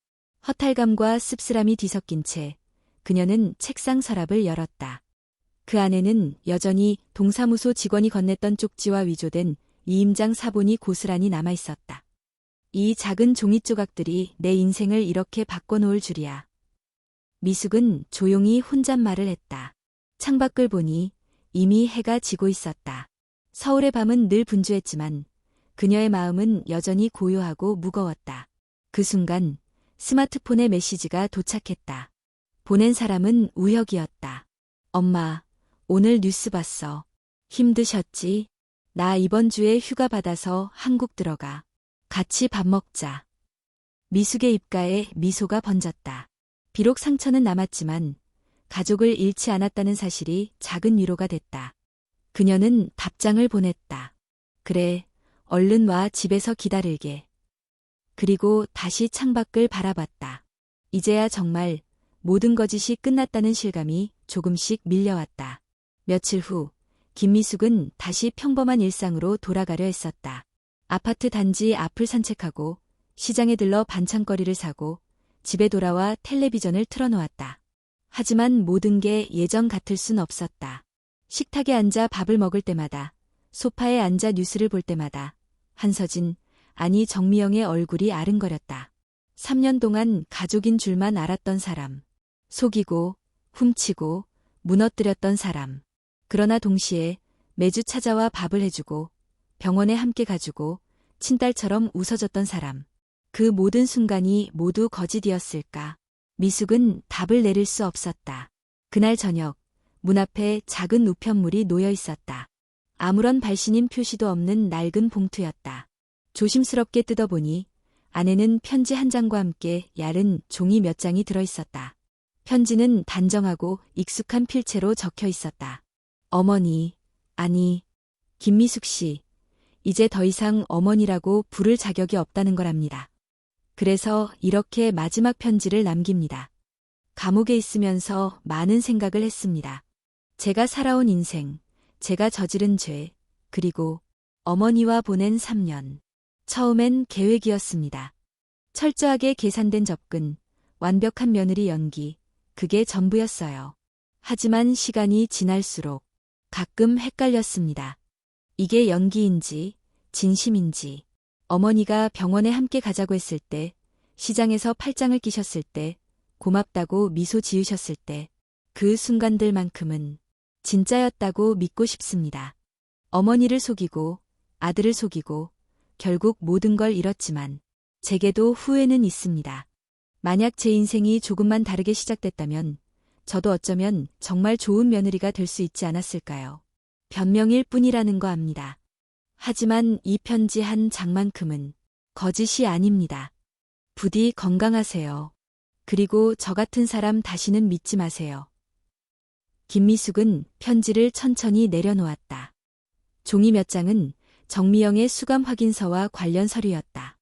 허탈감과 씁쓸함이 뒤섞인 채 그녀는 책상 서랍을 열었다. 그 안에는 여전히 동사무소 직원이 건넸던 쪽지와 위조된 이임장 사본이 고스란히 남아있었다. 이 작은 종이 조각들이 내 인생을 이렇게 바꿔놓을 줄이야. 미숙은 조용히 혼잣말을 했다. 창밖을 보니 이미 해가 지고 있었다. 서울의 밤은 늘 분주했지만 그녀의 마음은 여전히 고요하고 무거웠다. 그 순간 스마트폰의 메시지가 도착했다. 보낸 사람은 우혁이었다. 엄마, 오늘 뉴스 봤어. 힘드셨지? 나 이번 주에 휴가 받아서 한국 들어가. 같이 밥 먹자. 미숙의 입가에 미소가 번졌다. 비록 상처는 남았지만 가족을 잃지 않았다는 사실이 작은 위로가 됐다. 그녀는 답장을 보냈다. 그래, 얼른 와 집에서 기다릴게. 그리고 다시 창밖을 바라봤다. 이제야 정말 모든 거짓이 끝났다는 실감이 조금씩 밀려왔다. 며칠 후 김미숙은 다시 평범한 일상으로 돌아가려 했었다. 아파트 단지 앞을 산책하고 시장에 들러 반찬거리를 사고 집에 돌아와 텔레비전을 틀어놓았다. 하지만 모든 게 예전 같을 순 없었다. 식탁에 앉아 밥을 먹을 때마다, 소파에 앉아 뉴스를 볼 때마다 한서진, 아니 정미영의 얼굴이 아른거렸다. 3년 동안 가족인 줄만 알았던 사람. 속이고, 훔치고, 무너뜨렸던 사람. 그러나 동시에 매주 찾아와 밥을 해주고 병원에 함께 가주고 친딸처럼 웃어줬던 사람. 그 모든 순간이 모두 거짓이었을까? 미숙은 답을 내릴 수 없었다. 그날 저녁 문 앞에 작은 우편물이 놓여 있었다. 아무런 발신인 표시도 없는 낡은 봉투였다. 조심스럽게 뜯어보니 안에는 편지 한 장과 함께 얇은 종이 몇 장이 들어있었다. 편지는 단정하고 익숙한 필체로 적혀 있었다. 어머니, 아니, 김미숙 씨, 이제 더 이상 어머니라고 부를 자격이 없다는 거랍니다. 그래서 이렇게 마지막 편지를 남깁니다. 감옥에 있으면서 많은 생각을 했습니다. 제가 살아온 인생, 제가 저지른 죄, 그리고 어머니와 보낸 3년. 처음엔 계획이었습니다. 철저하게 계산된 접근, 완벽한 며느리 연기, 그게 전부였어요. 하지만 시간이 지날수록 가끔 헷갈렸습니다. 이게 연기인지 진심인지. 어머니가 병원에 함께 가자고 했을 때, 시장에서 팔짱을 끼셨을 때, 고맙다고 미소 지으셨을 때, 그 순간들만큼은 진짜였다고 믿고 싶습니다. 어머니를 속이고 아들을 속이고 결국 모든 걸 잃었지만 제게도 후회는 있습니다. 만약 제 인생이 조금만 다르게 시작됐다면 저도 어쩌면 정말 좋은 며느리가 될 수 있지 않았을까요? 변명일 뿐이라는 거 압니다. 하지만 이 편지 한 장만큼은 거짓이 아닙니다. 부디 건강하세요. 그리고 저 같은 사람 다시는 믿지 마세요. 김미숙은 편지를 천천히 내려놓았다. 종이 몇 장은 정미영의 수감 확인서와 관련 서류였다.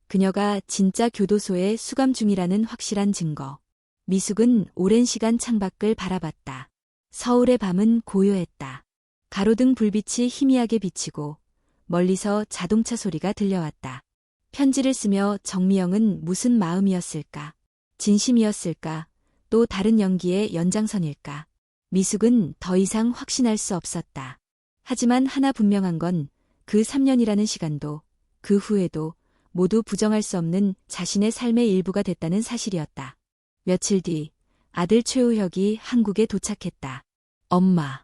그녀가 진짜 교도소에 수감 중이라는 확실한 증거. 미숙은 오랜 시간 창밖을 바라봤다. 서울의 밤은 고요했다. 가로등 불빛이 희미하게 비치고 멀리서 자동차 소리가 들려왔다. 편지를 쓰며 정미영은 무슨 마음이었을까? 진심이었을까? 또 다른 연기의 연장선일까? 미숙은 더 이상 확신할 수 없었다. 하지만 하나 분명한 건 그 3년이라는 시간도 그 후에도 모두 부정할 수 없는 자신의 삶의 일부가 됐다는 사실이었다. 며칠 뒤 아들 최우혁이 한국에 도착했다. 엄마.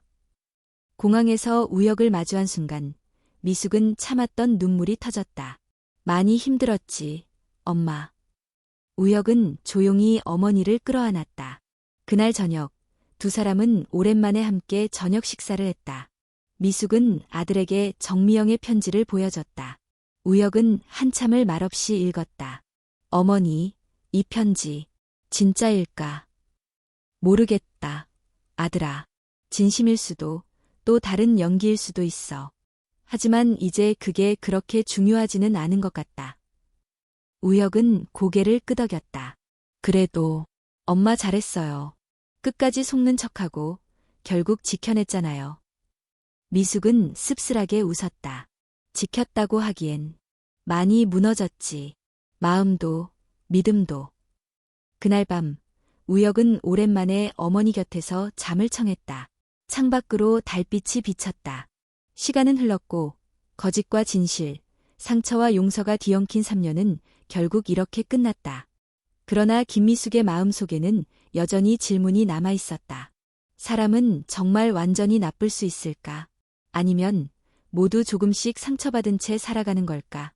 공항에서 우혁을 마주한 순간 미숙은 참았던 눈물이 터졌다. 많이 힘들었지, 엄마. 우혁은 조용히 어머니를 끌어안았다. 그날 저녁 두 사람은 오랜만에 함께 저녁 식사를 했다. 미숙은 아들에게 정미영의 편지를 보여줬다. 우혁은 한참을 말없이 읽었다. 어머니, 이 편지, 진짜일까? 모르겠다. 아들아. 진심일 수도, 또 다른 연기일 수도 있어. 하지만 이제 그게 그렇게 중요하지는 않은 것 같다. 우혁은 고개를 끄덕였다. 그래도 엄마 잘했어요. 끝까지 속는 척하고 결국 지켜냈잖아요. 미숙은 씁쓸하게 웃었다. 지켰다고 하기엔 많이 무너졌지. 마음도 믿음도. 그날 밤 우혁은 오랜만에 어머니 곁에서 잠을 청했다. 창밖으로 달빛이 비쳤다. 시간은 흘렀고 거짓과 진실, 상처와 용서가 뒤엉킨 3년은 결국 이렇게 끝났다. 그러나 김미숙의 마음속에는 여전히 질문이 남아있었다. 사람은 정말 완전히 나쁠 수 있을까? 아니면 모두 조금씩 상처받은 채 살아가는 걸까?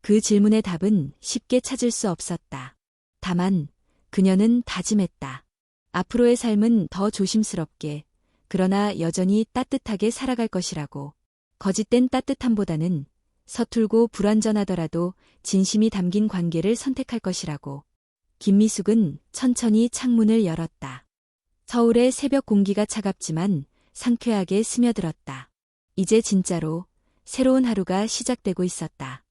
그 질문의 답은 쉽게 찾을 수 없었다. 다만 그녀는 다짐했다. 앞으로의 삶은 더 조심스럽게, 그러나 여전히 따뜻하게 살아갈 것이라고. 거짓된 따뜻함보다는 서툴고 불완전하더라도 진심이 담긴 관계를 선택할 것이라고. 김미숙은 천천히 창문을 열었다. 서울의 새벽 공기가 차갑지만 상쾌하게 스며들었다. 이제 진짜로 새로운 하루가 시작되고 있었다.